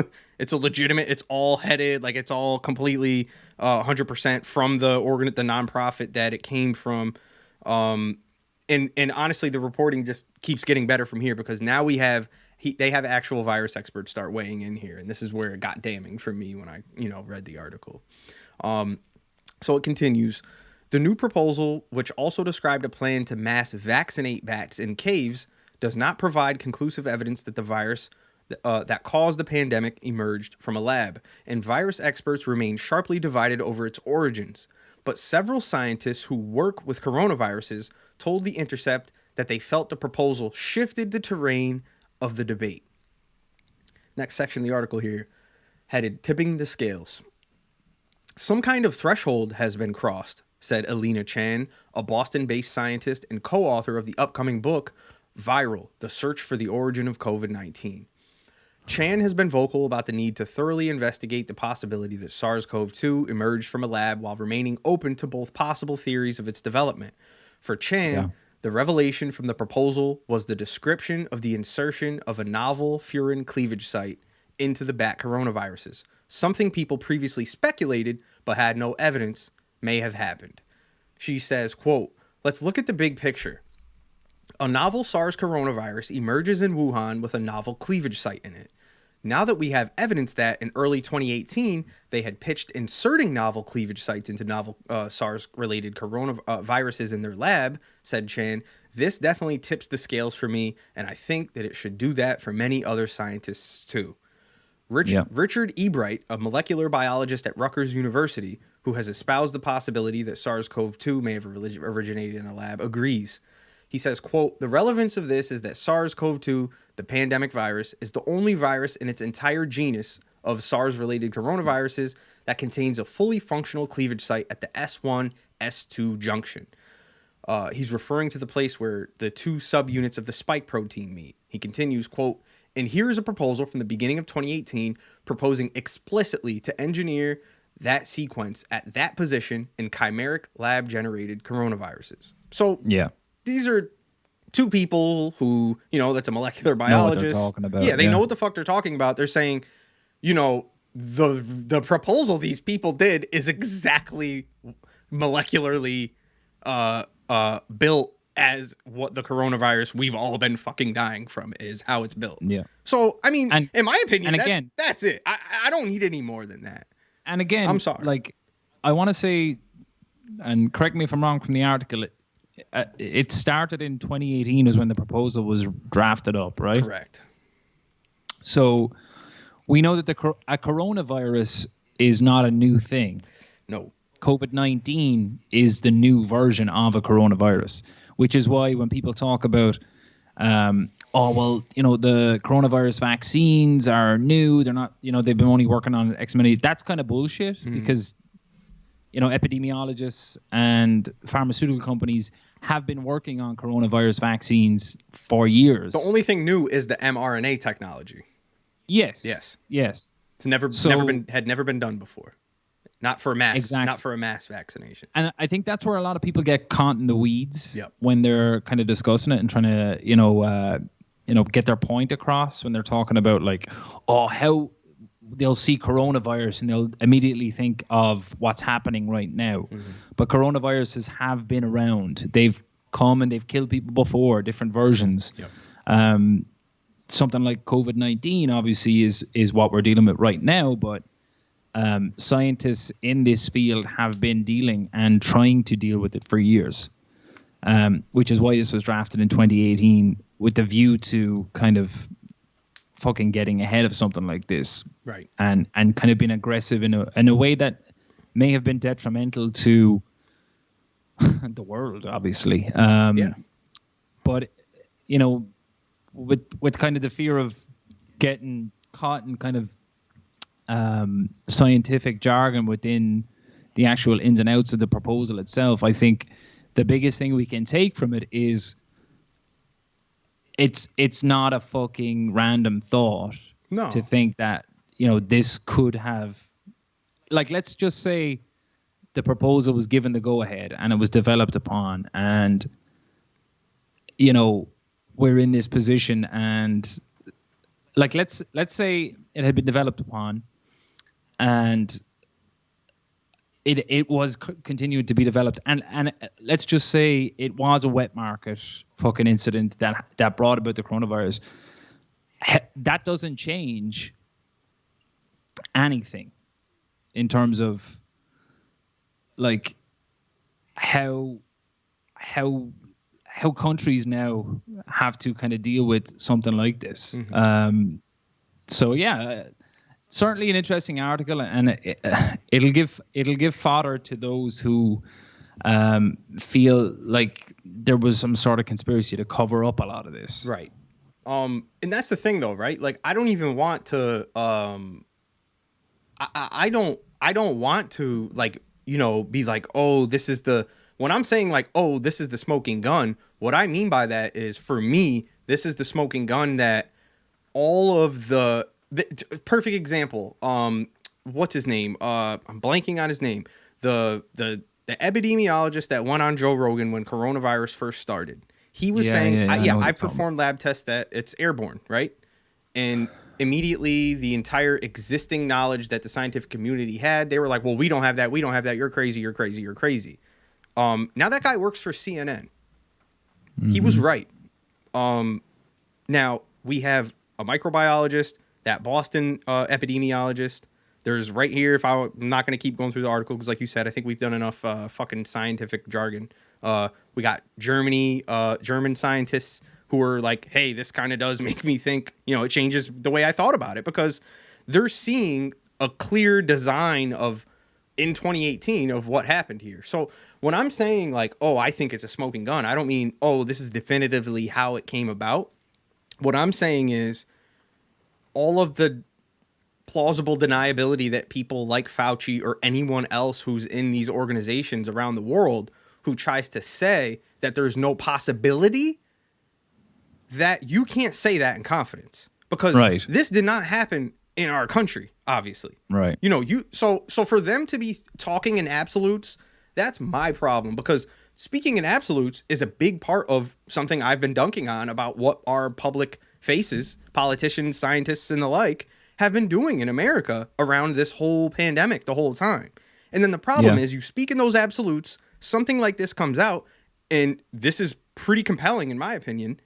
S2: a legitimate. It's all headed, like it's all completely 100% from the nonprofit that it came from. And honestly, the reporting just keeps getting better from here, because now they have actual virus experts start weighing in here, and this is where it got damning for me when I read the article. So it continues. The new proposal, which also described a plan to mass vaccinate bats in caves, does not provide conclusive evidence that the virus that caused the pandemic emerged from a lab, and virus experts remain sharply divided over its origins. But several scientists who work with coronaviruses told The Intercept that they felt the proposal shifted the terrain of the debate. Next section of the article here, headed Tipping the Scales. Some kind of threshold has been crossed, said Alina Chan, a Boston-based scientist and co-author of the upcoming book, Viral: The Search for the Origin of COVID-19. Chan has been vocal about the need to thoroughly investigate the possibility that SARS-CoV-2 emerged from a lab while remaining open to both possible theories of its development. For Chan, the revelation from the proposal was the description of the insertion of a novel furin cleavage site into the bat coronaviruses, something people previously speculated but had no evidence may have happened. She says, quote, "Let's look at the big picture. A novel SARS coronavirus emerges in Wuhan with a novel cleavage site in it. Now that we have evidence that in early 2018, they had pitched inserting novel cleavage sites into novel SARS-related coronaviruses in their lab," said Chan, "this definitely tips the scales for me, and I think that it should do that for many other scientists too." Richard Ebright, a molecular biologist at Rutgers University, who has espoused the possibility that SARS-CoV-2 may have originated in a lab, agrees. He says, quote, "The relevance of this is that SARS-CoV-2, the pandemic virus, is the only virus in its entire genus of SARS-related coronaviruses that contains a fully functional cleavage site at the S1-S2 junction." He's referring to the place where the two subunits of the spike protein meet. He continues, quote, "And here is a proposal from the beginning of 2018 proposing explicitly to engineer that sequence at that position in chimeric lab-generated coronaviruses." So these are two people who, that's a molecular biologist.
S1: Know what they're talking about.
S2: Yeah, they know what the fuck they're talking about. They're saying, the proposal these people did is exactly molecularly built as what the coronavirus we've all been fucking dying from is, how it's built.
S1: Yeah.
S2: So, I mean, in my opinion, that's it. I don't need any more than that.
S1: And again,
S2: I'm sorry.
S1: I want to say, and correct me if I'm wrong from the article, it started in 2018 is when the proposal was drafted up, right?
S2: Correct.
S1: So we know that a coronavirus is not a new thing.
S2: No.
S1: COVID-19 is the new version of a coronavirus, which is why when people talk about, the coronavirus vaccines are new, they're not, they've been only working on X many, that's kind of bullshit because, epidemiologists and pharmaceutical companies have been working on coronavirus vaccines for years.
S2: The only thing new is the mRNA technology.
S1: Yes.
S2: It's never been done before. Not for a mass vaccination.
S1: And I think that's where a lot of people get caught in the weeds when they're kind of discussing it and trying to, get their point across when they're talking about how they'll see coronavirus and they'll immediately think of what's happening right now. Mm-hmm. But coronaviruses have been around. They've come and they've killed people before, different versions. Yep. Something like COVID-19 obviously is what we're dealing with right now, but scientists in this field have been dealing and trying to deal with it for years, which is why this was drafted in 2018 with the view to kind of fucking getting ahead of something like this,
S2: right?
S1: And kind of being aggressive in a way that may have been detrimental to the world, obviously. But with kind of the fear of getting caught in kind of scientific jargon within the actual ins and outs of the proposal itself, I think the biggest thing we can take from it is it's not a fucking random thought to think that this could have, let's just say the proposal was given the go ahead and it was developed upon, and we're in this position, and let's say it had been developed upon and it was continued to be developed, and let's just say it was a wet market fucking incident that brought about the coronavirus. That doesn't change anything in terms of like how how how countries now have to kind of deal with something like this. So yeah, certainly an interesting article, and it'll give fodder to those who feel like there was some sort of conspiracy to cover up a lot of this.
S2: Right. And that's the thing though, right? Like I don't even want to I don't want to like, you know, be like, oh, this is the when I'm saying like, oh, this is the smoking gun, what I mean by that is for me, this is the smoking gun that all of the perfect example. What's his name? I'm blanking on his name. The epidemiologist that went on Joe Rogan when coronavirus first started. He was saying, I performed lab tests that it's airborne, right? And immediately the entire existing knowledge that the scientific community had, they were like, well, we don't have that. We don't have that. You're crazy. You're crazy. You're crazy. Now that guy works for CNN. He was right. Now we have a microbiologist, that Boston epidemiologist. There's right here, I'm not going to keep going through the article because like you said, I think we've done enough fucking scientific jargon. We got German scientists who are like, hey, this kind of does make me think, you know, it changes the way I thought about it because they're seeing a clear design of in 2018 of what happened here. So when I'm saying like, oh, I think it's a smoking gun, I don't mean, oh, this is definitively how it came about. What I'm saying is all of the plausible deniability that people like Fauci or anyone else who's in these organizations around the world who tries to say that there's no possibility, that you can't say that in confidence because this did not happen in our country, obviously.
S1: Right.
S2: You know, so for them to be talking in absolutes, that's my problem because speaking in absolutes is a big part of something I've been dunking on about what our public faces, politicians, scientists, and the like have been doing in America around this whole pandemic the whole time. And then the problem is you speak in those absolutes, something like this comes out, and this is pretty compelling in my opinion.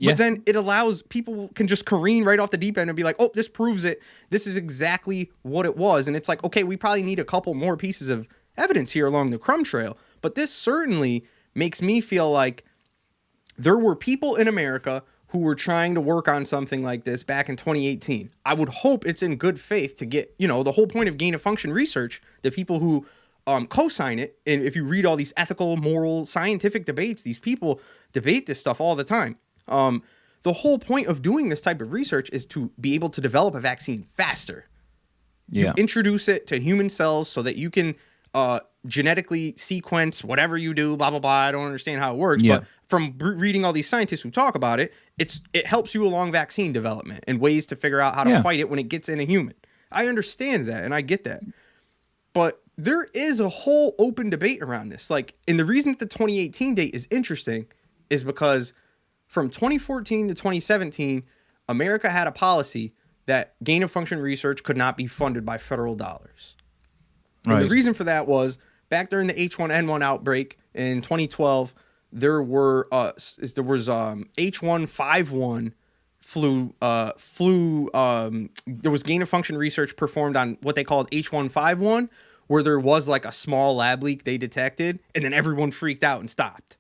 S2: But then it allows people can just careen right off the deep end and be like, oh, this proves it. This is exactly what it was. And it's like, okay, we probably need a couple more pieces of evidence here along the crumb trail. But this certainly makes me feel like there were people in America who were trying to work on something like this back in 2018. I would hope it's in good faith to get, you know, the whole point of gain of function research, the people who co-sign it. And if you read all these ethical, moral, scientific debates, these people debate this stuff all the time. The whole point of doing this type of research is to be able to develop a vaccine faster. You introduce it to human cells so that you can genetically sequence whatever you do, blah, blah, blah. I don't understand how it works, but from reading all these scientists who talk about it, it helps you along vaccine development and ways to figure out how to fight it when it gets in a human. I understand that and I get that. But there is a whole open debate around this. Like, and the reason that the 2018 date is interesting is because from 2014 to 2017, America had a policy that gain of function research could not be funded by federal dollars. And the reason for that was back during the H1N1 outbreak in 2012, there was H1N1 flu. There was gain of function research performed on what they called H1N1, where there was like a small lab leak they detected, and then everyone freaked out and stopped.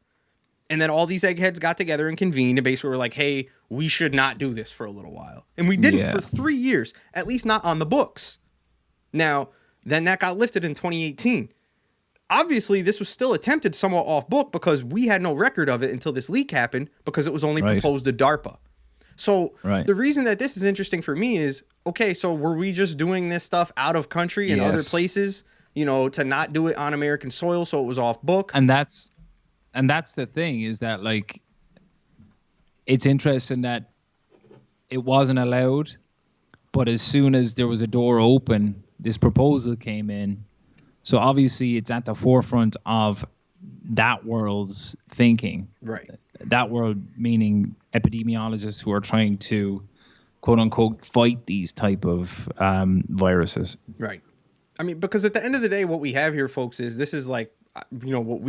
S2: And then all these eggheads got together and convened and basically were like, hey, we should not do this for a little while. And we didn't for 3 years, at least not on the books. Now, then that got lifted in 2018. Obviously, this was still attempted somewhat off book because we had no record of it until this leak happened because it was only proposed to DARPA. So the reason that this is interesting for me is, okay, so were we just doing this stuff out of country in other places, you know, to not do it on American soil so it was off book?
S1: And that's the thing is that, like, it's interesting that it wasn't allowed, but as soon as there was a door open, this proposal came in. So obviously it's at the forefront of that world's thinking.
S2: Right.
S1: That world meaning epidemiologists who are trying to, quote unquote, fight these type of viruses.
S2: Right. I mean, because at the end of the day, what we have here, folks, is this is like, you know,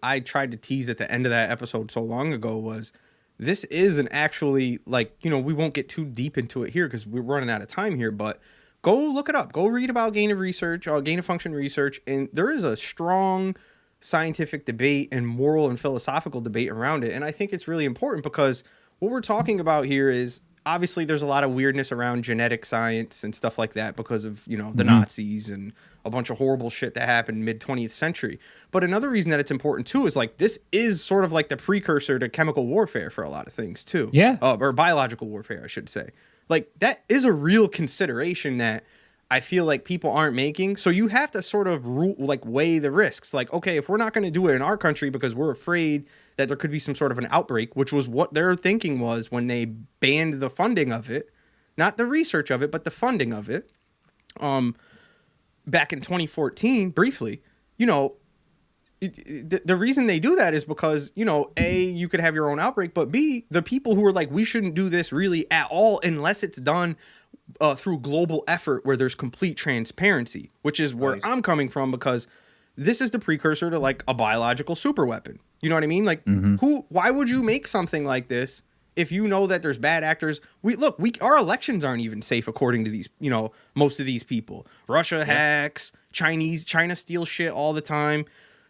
S2: I tried to tease at the end of that episode so long ago was this is an actually, like, you know, we won't get too deep into it here because we're running out of time here, but Go look it up. Go read about gain of function research, and there is a strong scientific debate and moral and philosophical debate around it. And I think it's really important because what we're talking about here is obviously there's a lot of weirdness around genetic science and stuff like that because of, the Nazis and a bunch of horrible shit that happened mid 20th century. But another reason that it's important too is like this is sort of like the precursor to chemical warfare for a lot of things too.
S1: Yeah.
S2: Or biological warfare, I should say. Like that is a real consideration that I feel like people aren't making. So you have to sort of weigh the risks. Like, okay, if we're not going to do it in our country because we're afraid that there could be some sort of an outbreak, which was what their thinking was when they banned the funding of it, not the research of it, but the funding of it. Back in 2014, briefly, the reason they do that is because, A, you could have your own outbreak, but B, the people who are like, we shouldn't do this really at all unless it's done through global effort where there's complete transparency, which is where I'm coming from, because this is the precursor to like a biological superweapon. You know what I mean? Like why would you make something like this if you know that there's bad actors? Our elections aren't even safe according to these, most of these people. Russia hacks, China steals shit all the time.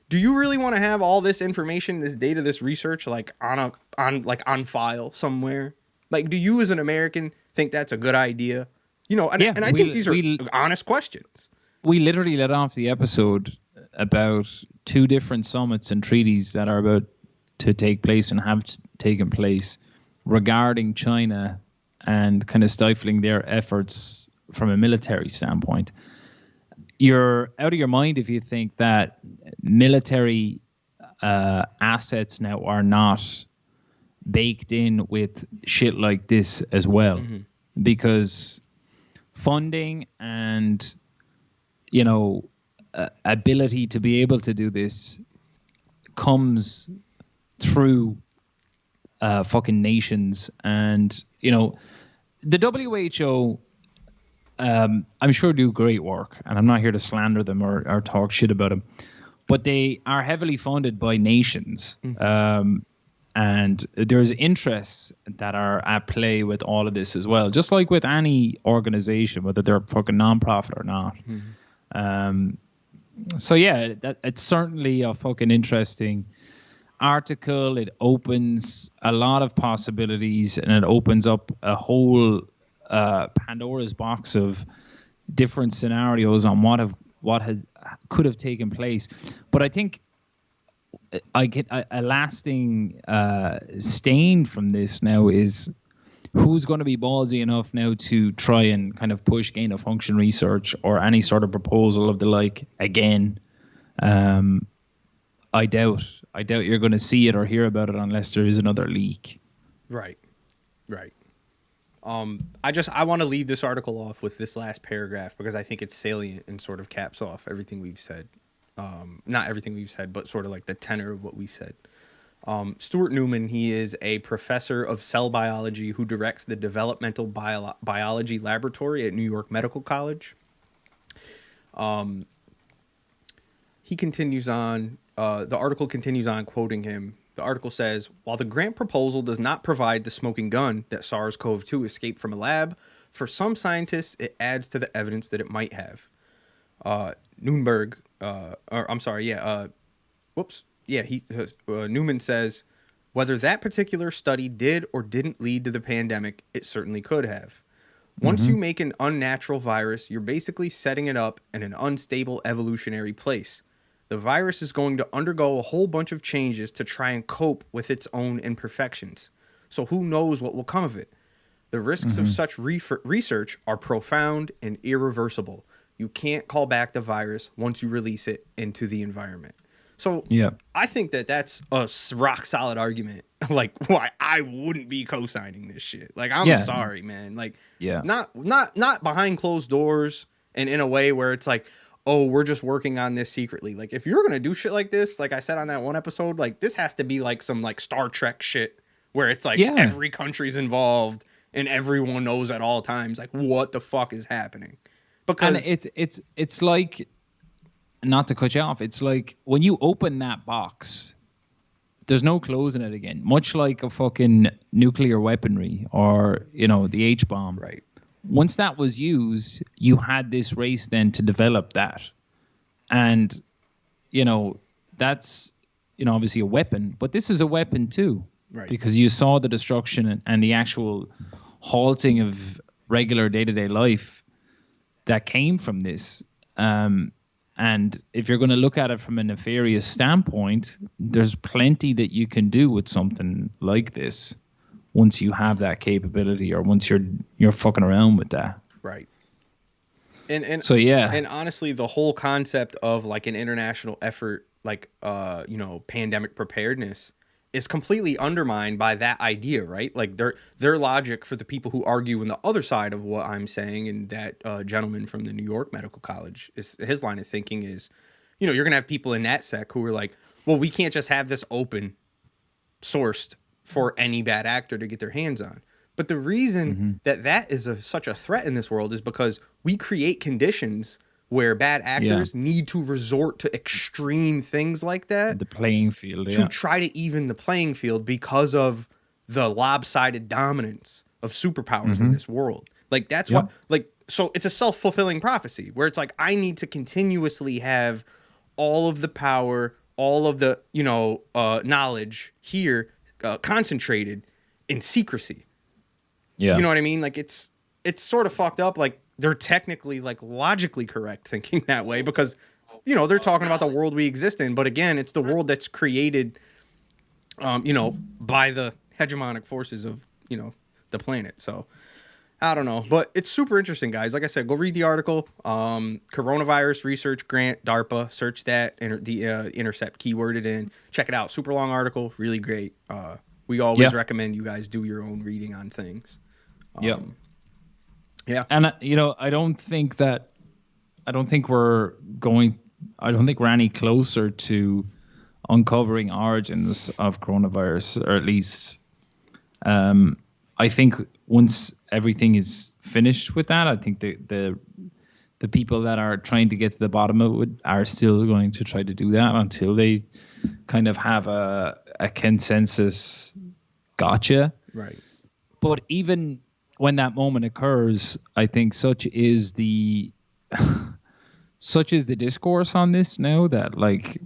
S2: Do you really want to have all this information, this data, this research, like on file somewhere? Like, do you as an American think that's a good idea? And I think these are honest questions.
S1: We literally led off the episode about 2 different summits and treaties that are about to take place and have taken place regarding China and kind of stifling their efforts from a military standpoint. You're out of your mind if you think that military assets now are not baked in with shit like this as well, because funding and ability to be able to do this comes through fucking nations. And the WHO, I'm sure do great work, and I'm not here to slander them or talk shit about them, but they are heavily funded by nations. And there's interests that are at play with all of this as well, just like with any organization, whether they're fucking nonprofit or not. So yeah, it's certainly a fucking interesting article. It opens a lot of possibilities, and it opens up a whole Pandora's box of different scenarios on what could have taken place. But I think I get a lasting stain from this now is who's going to be ballsy enough now to try and kind of push gain of function research or any sort of proposal of the like again. I doubt you're going to see it or hear about it unless there is another leak. Right.
S2: I want to leave this article off with this last paragraph because I think it's salient and sort of caps off everything we've said. Not everything we've said, but sort of like the tenor of what we said. Stuart Newman, he is a professor of cell biology who directs the developmental biology laboratory at New York Medical College. He continues on, the article continues on quoting him. The article says, while the grant proposal does not provide the smoking gun that SARS-CoV-2 escaped from a lab, for some scientists, it adds to the evidence that it might have. Newman says, whether that particular study did or didn't lead to the pandemic, it certainly could have. Once you make an unnatural virus, you're basically setting it up in an unstable evolutionary place. The virus is going to undergo a whole bunch of changes to try and cope with its own imperfections. So who knows what will come of it? The risks of such research are profound and irreversible. You can't call back the virus once you release it into the environment. So I think that that's a rock solid argument. Like why I wouldn't be co-signing this shit. Like I'm sorry, man. Like not behind closed doors and in a way where it's like, oh, we're just working on this secretly. Like if you're gonna do shit like this, like I said on that one episode, like this has to be like some like Star Trek shit where it's like every country's involved and everyone knows at all times like what the fuck is happening. Because
S1: it's like, not to cut you off, it's like when you open that box, there's no closing it again. Much like a fucking nuclear weaponry or, the H-bomb.
S2: Right.
S1: once that was used, you had this race then to develop that. And, that's, obviously a weapon, but this is a weapon too.
S2: Right.
S1: Because you saw the destruction and the actual halting of regular day-to-day life that came from this. And if you're going to look at it from a nefarious standpoint, there's plenty that you can do with something like this once you have that capability, or once you're fucking around with that.
S2: Right. And
S1: so, yeah.
S2: And honestly, the whole concept of like an international effort, like, pandemic preparedness is completely undermined by that idea, right? Like their logic, for the people who argue on the other side of what I'm saying, and that gentleman from the New York Medical College, is his line of thinking is, you're going to have people in NatSec who are like, well, we can't just have this open sourced for any bad actor to get their hands on. But the reason that is such a threat in this world is because we create conditions where bad actors need to resort to extreme things like that.
S1: The playing field,
S2: to try to even the playing field, because of the lopsided dominance of superpowers in this world. Like, that's what, like, so it's a self-fulfilling prophecy where it's like, I need to continuously have all of the power, all of the, knowledge here concentrated in secrecy.
S1: Yeah.
S2: You know what I mean? Like, it's sort of fucked up. Like, they're technically, like, logically correct thinking that way, because, they're talking about the world we exist in. But again, it's the world that's created, by the hegemonic forces of, the planet. So I don't know, but it's super interesting, guys. Like I said, go read the article. Coronavirus research grant, DARPA, search that, intercept keyworded in, check it out. Super long article, really great. We always recommend you guys do your own reading on things. Yeah.
S1: And I don't think we're any closer to uncovering origins of coronavirus, or at least I think once everything is finished with that, I think the people that are trying to get to the bottom of it are still going to try to do that until they kind of have a consensus gotcha.
S2: Right.
S1: But even when that moment occurs, I think such is the discourse on this now, that, like,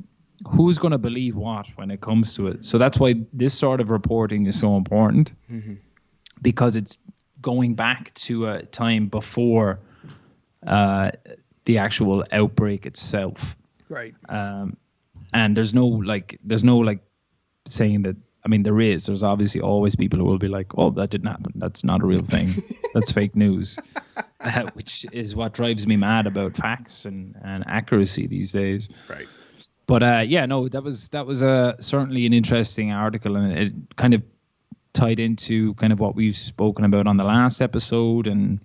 S1: who's going to believe what when it comes to it? So that's why this sort of reporting is so important, because it's going back to a time before the actual outbreak itself.
S2: Right.
S1: And there's no saying that. I mean, there's obviously always people who will be like, oh, that didn't happen. That's not a real thing. That's fake news, which is what drives me mad about facts and accuracy these days.
S2: Right.
S1: But that was certainly an interesting article, and it kind of tied into kind of what we've spoken about on the last episode, and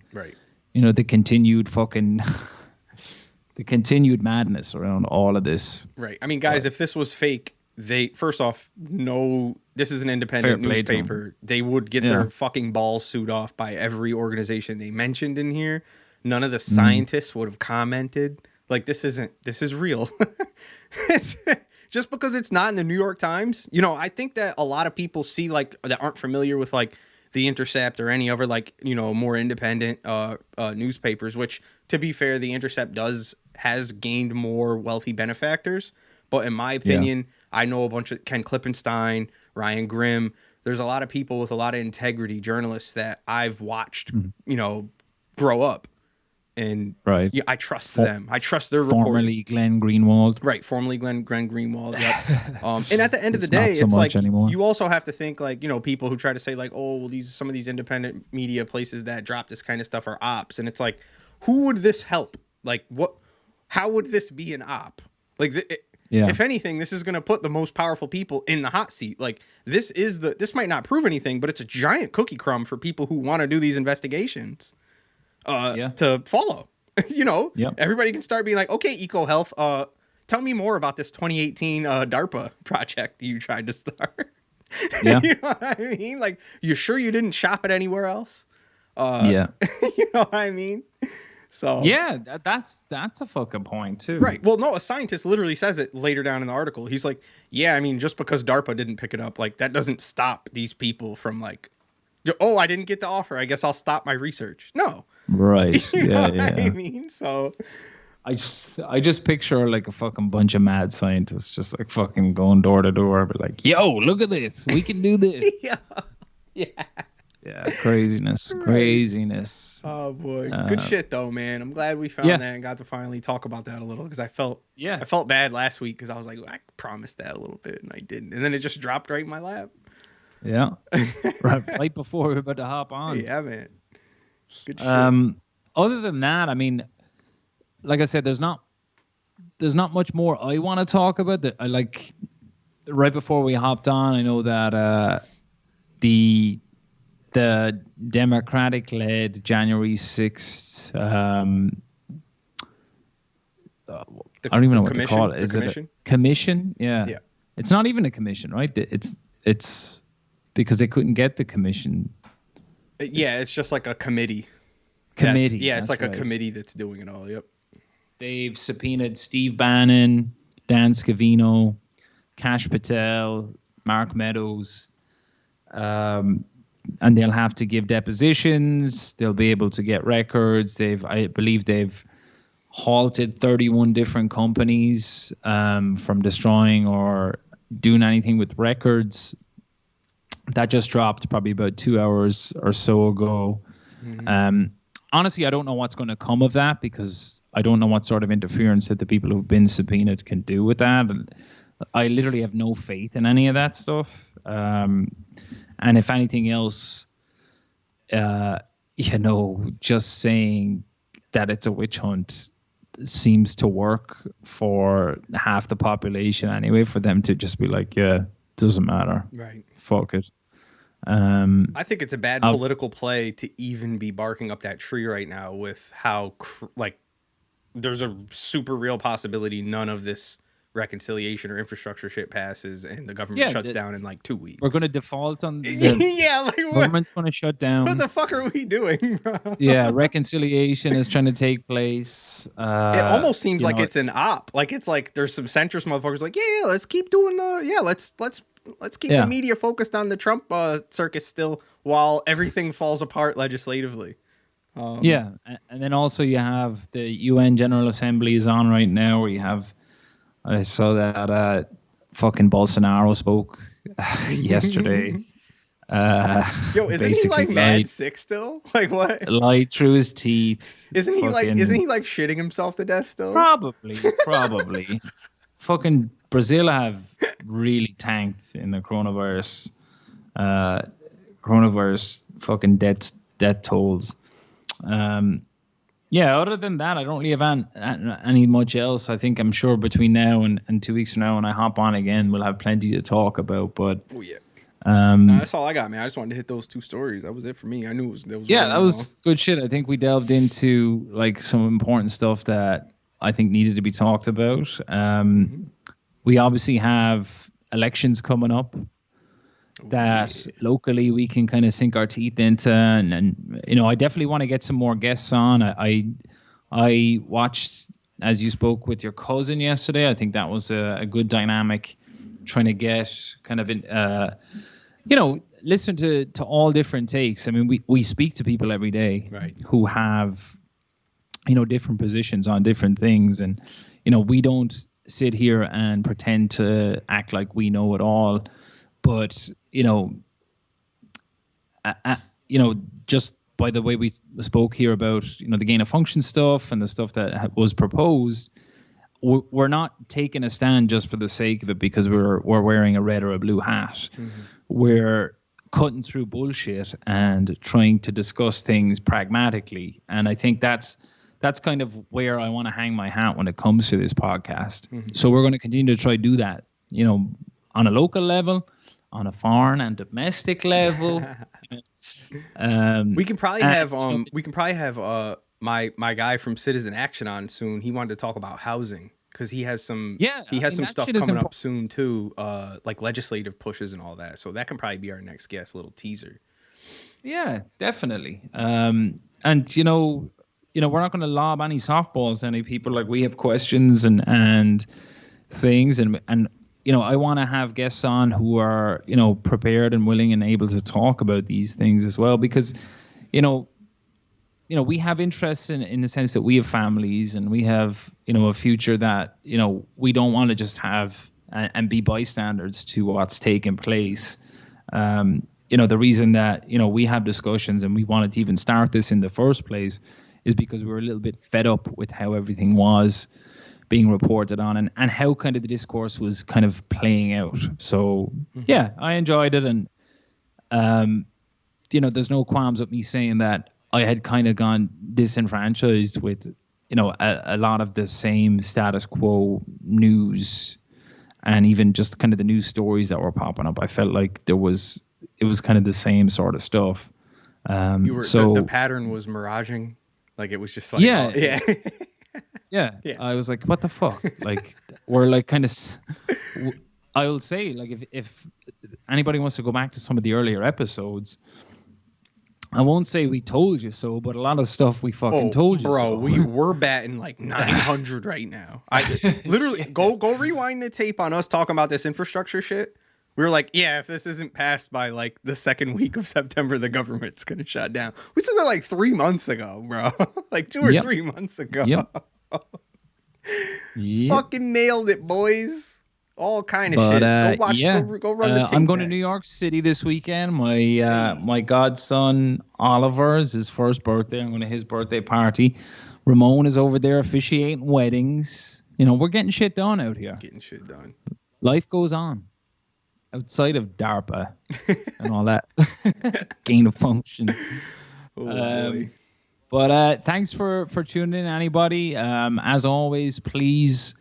S1: the continued the continued madness around all of this.
S2: Right. I mean, guys, if this was fake, first off, this is an independent newspaper. They would get their fucking balls sued off by every organization they mentioned in here. None of the scientists would have commented. Like, this is real. Just because it's not in the New York Times, I think that a lot of people see, like, that aren't familiar with, like, The Intercept or any other, like, more independent newspapers, which, to be fair, The Intercept has gained more wealthy benefactors. But in my opinion, I know a bunch of Ken Klippenstein, Ryan Grimm. There's a lot of people with a lot of integrity, journalists that I've watched, grow up. And I trust them. I trust their reporting.
S1: Formerly Glenn Greenwald.
S2: Right, formerly Glenn Greenwald. Yep. And at the end of the
S1: It's
S2: day,
S1: not so
S2: it's
S1: much
S2: like
S1: anymore.
S2: You also have to think, like, people who try to say, like, oh, well, some of these independent media places that drop this kind of stuff are ops, and it's like, who would this help? Like, what? How would this be an op? Like, if anything, this is going to put the most powerful people in the hot seat. Like, this might not prove anything, but it's a giant cookie crumb for people who want to do these investigations to follow. Everybody can start being like, okay, EcoHealth, tell me more about this 2018 DARPA project you tried to start.
S1: Yeah.
S2: You know what I mean? Like, you sure you didn't shop it anywhere else?
S1: You
S2: know what I mean? So
S1: that's a fucking point too.
S2: Right. Well, no, a scientist literally says it later down in the article. He's like, yeah, I mean, just because DARPA didn't pick it up, like, that doesn't stop these people from, like, Oh, I didn't get the offer. I guess I'll stop my research. No.
S1: Right.
S2: You know what
S1: Yeah.
S2: I mean? So
S1: I just picture like a fucking bunch of mad scientists just like fucking going door to door, but like, yo, look at this. We can do this.
S2: yeah. Yeah.
S1: Yeah, craziness.
S2: Right.
S1: Craziness.
S2: Oh boy. Good shit though, man. I'm glad we found that and got to finally talk about that a little because I felt bad last week because I was like, I promised that a little bit and I didn't. And then it just dropped right in my lap.
S1: Yeah. right before we were about to hop on.
S2: Yeah, man. Good shit.
S1: Other than that, I mean, like I said, there's not much more I want to talk about. That I like right before we hopped on, I know that the Democratic-led January 6th. I don't even know what to call it. Is it a commission? Yeah. It's not even a commission, right? It's because they couldn't get the commission.
S2: Yeah, it's just like a committee. It's like a committee that's doing it all. Yep.
S1: They've subpoenaed Steve Bannon, Dan Scavino, Kash Patel, Mark Meadows, and they'll have to give depositions. They'll be able to get records. I believe they've halted 31 different companies from destroying or doing anything with records. That just dropped probably about 2 hours or so ago. Mm-hmm. Honestly, I don't know what's going to come of that because I don't know what sort of interference that the people who've been subpoenaed can do with that. And I literally have no faith in any of that stuff. And if anything else, just saying that it's a witch hunt seems to work for half the population anyway, for them to just be like, yeah, doesn't matter.
S2: Right.
S1: Fuck it.
S2: I think it's a bad political play to even be barking up that tree right now with how there's a super real possibility none of this reconciliation or infrastructure shit passes and the government shuts down in like 2 weeks.
S1: We're going to default on
S2: government's
S1: going to shut down.
S2: What the fuck are we doing, bro?
S1: Yeah, reconciliation is trying to take place.
S2: It almost seems like it's an op. Like it's like there's some centrist motherfuckers like, let's keep doing let's keep the media focused on the Trump circus still while everything falls apart legislatively.
S1: And then also you have the UN General Assembly is on right now where you have, I saw that fucking Bolsonaro spoke yesterday.
S2: Isn't he like mad sick still? Like what?
S1: Lied through his teeth.
S2: Isn't he like shitting himself to death still?
S1: Probably. Fucking Brazil have really tanked in the coronavirus fucking death tolls. Other than that, I don't really have any much else. I think I'm sure between now and 2 weeks from now when I hop on again, we'll have plenty to talk about. But
S2: that's all I got, man. I just wanted to hit those two stories. That was it for me. I knew that
S1: was good shit. I think we delved into like some important stuff that I think needed to be talked about. We obviously have elections coming up that locally we can kind of sink our teeth into, and I definitely want to get some more guests on. I watched, as you spoke with your cousin yesterday. I think that was a good dynamic, trying to get kind of listen to all different takes. I mean, we speak to people every day who have different positions on different things, and we don't sit here and pretend to act like we know it all, but just by the way we spoke here about the gain of function stuff and the stuff that was proposed, we're not taking a stand just for the sake of it because we're wearing a red or a blue hat. We're cutting through bullshit and trying to discuss things pragmatically, and I think that's kind of where I want to hang my hat when it comes to this podcast. So we're going to continue to try to do that, on a local level, on a foreign and domestic level.
S2: We can probably have my guy from Citizen Action on soon. He wanted to talk about housing because he has some some stuff coming up soon too, like legislative pushes and all that. So that can probably be our next guest, little teaser. Yeah,
S1: definitely. And we're not going to lob any softballs to any people. Like we have questions and things, and I want to have guests on who are, prepared and willing and able to talk about these things as well, because, you know, we have interests in the sense that we have families and we have, a future that, we don't want to just have and be bystanders to what's taking place. The reason that, we have discussions and we wanted to even start this in the first place is because we were a little bit fed up with how everything was being reported on and how kind of the discourse was kind of playing out. So yeah, I enjoyed it. And, there's no qualms with me saying that I had kind of gone disenfranchised with, a lot of the same status quo news and even just kind of the news stories that were popping up. I felt like it was kind of the same sort of stuff.
S2: The pattern was miraging. Like it was just like,
S1: yeah,
S2: yeah.
S1: Yeah. I was like, what the fuck? Like, we're like kind of, I will say, like, if anybody wants to go back to some of the earlier episodes, I won't say we told you so, but a lot of stuff we fucking told you so.
S2: Bro, we're batting like 900 right now. I literally go rewind the tape on us talking about this infrastructure shit. We were like, yeah, if this isn't passed by like the second week of September, the government's gonna shut down. We said that like 3 months ago, bro. Like 2 or 3 months ago.
S1: Yep.
S2: Fucking nailed it, boys. All kind of shit. Go watch. Go run the tape.
S1: I'm going to New York City this weekend. My godson Oliver is his first birthday. I'm going to his birthday party. Ramon is over there officiating weddings. We're getting shit done out here.
S2: Getting shit done.
S1: Life goes on outside of DARPA and all that gain of function.
S2: Boy.
S1: But thanks for tuning in, anybody. As always, please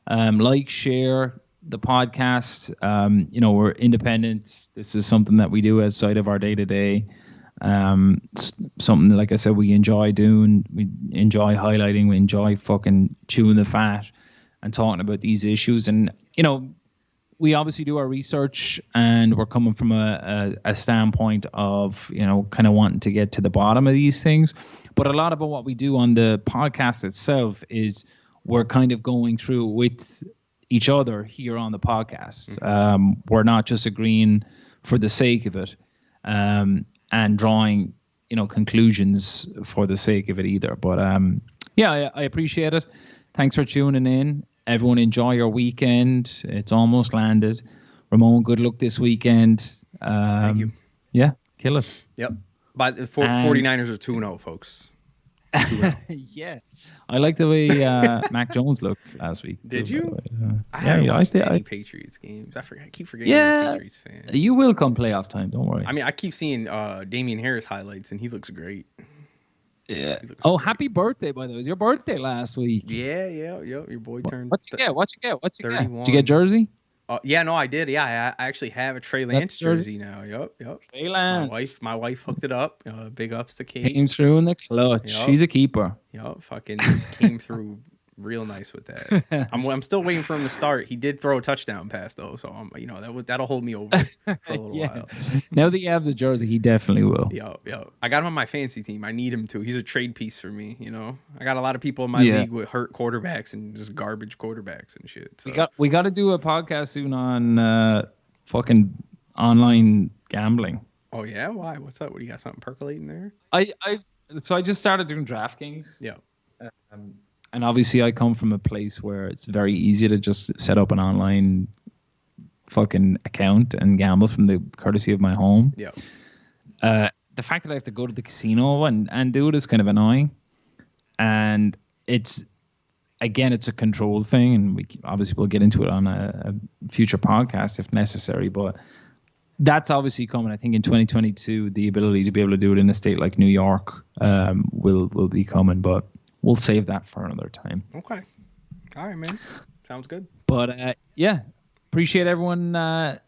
S1: like, share the podcast. We're independent. This is something that we do outside of our day-to-day. Something, like I said, we enjoy doing. We enjoy highlighting. We enjoy fucking chewing the fat and talking about these issues. And, we obviously do our research and we're coming from a standpoint of, kind of wanting to get to the bottom of these things. But a lot of what we do on the podcast itself is we're kind of going through with each other here on the podcast. We're not just agreeing for the sake of it and drawing, conclusions for the sake of it either. But I appreciate it. Thanks for tuning in. Everyone enjoy your weekend. It's almost landed. Ramon, good luck this weekend.
S2: Thank you.
S1: Yeah, kill it.
S2: Yep. But the 49ers are 2-0, folks. 2-0.
S1: Yeah. I like the way Mac Jones looked last week.
S2: Did you? I
S1: haven't
S2: watched any Patriots games. I keep forgetting you're a Patriots fan.
S1: You will come playoff time. Don't worry.
S2: I mean, I keep seeing Damian Harris highlights, and he looks great.
S1: Yeah. Oh, great. Happy birthday, by the way. It was your birthday last week.
S2: Yeah. Your boy turned.
S1: What'd you get? What'd you get?
S2: 31.
S1: Did you get jersey?
S2: Yeah, no, I did. Yeah, I actually have a Trey Lance jersey now. Yep.
S1: Trey Lance.
S2: My wife hooked it up. Big ups to Kate.
S1: Came through in the clutch. Yep. She's a keeper.
S2: Yep, fucking came through real nice with that. I'm still waiting for him to start. He did throw a touchdown pass though, so that'll hold me over for a little while.
S1: Now that you have the jersey, he definitely will.
S2: Yo. I got him on my fantasy team. I need him to. He's a trade piece for me. I got a lot of people in my league with hurt quarterbacks and just garbage quarterbacks and shit. So.
S1: We got to do a podcast soon on fucking online gambling.
S2: Oh yeah, why? What's up? What do you got? Something percolating there?
S1: I just started doing DraftKings.
S2: Yeah.
S1: And obviously I come from a place where it's very easy to just set up an online fucking account and gamble from the courtesy of my home.
S2: Yeah.
S1: The fact that I have to go to the casino and do it is kind of annoying. And it's a control thing. And we obviously will get into it on a future podcast if necessary. But that's obviously coming. I think in 2022, the ability to be able to do it in a state like New York will be coming. But we'll save that for another time.
S2: Okay. All right, man. Sounds good.
S1: But appreciate everyone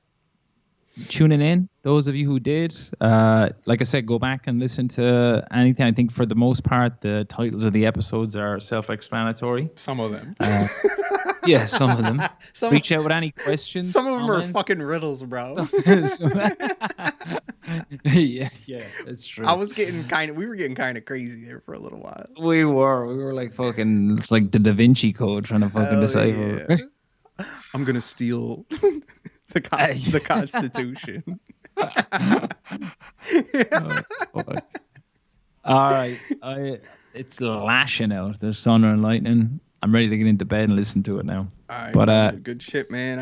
S1: tuning in. Those of you who did, like I said, go back and listen to anything. I think for the most part, the titles of the episodes are self-explanatory.
S2: Some of them.
S1: Yeah, some of them. Reach out with any questions.
S2: Some of them are fucking riddles, bro.
S1: Yeah, that's true.
S2: We were getting kind of crazy there for a little while.
S1: We were like fucking, it's like the Da Vinci Code trying to fucking decipher.
S2: Yeah. I'm gonna steal the Constitution.
S1: All right, it's lashing out. There's thunder and lightning. I'm ready to get into bed and listen to it now.
S2: All right,
S1: But
S2: good shit, man.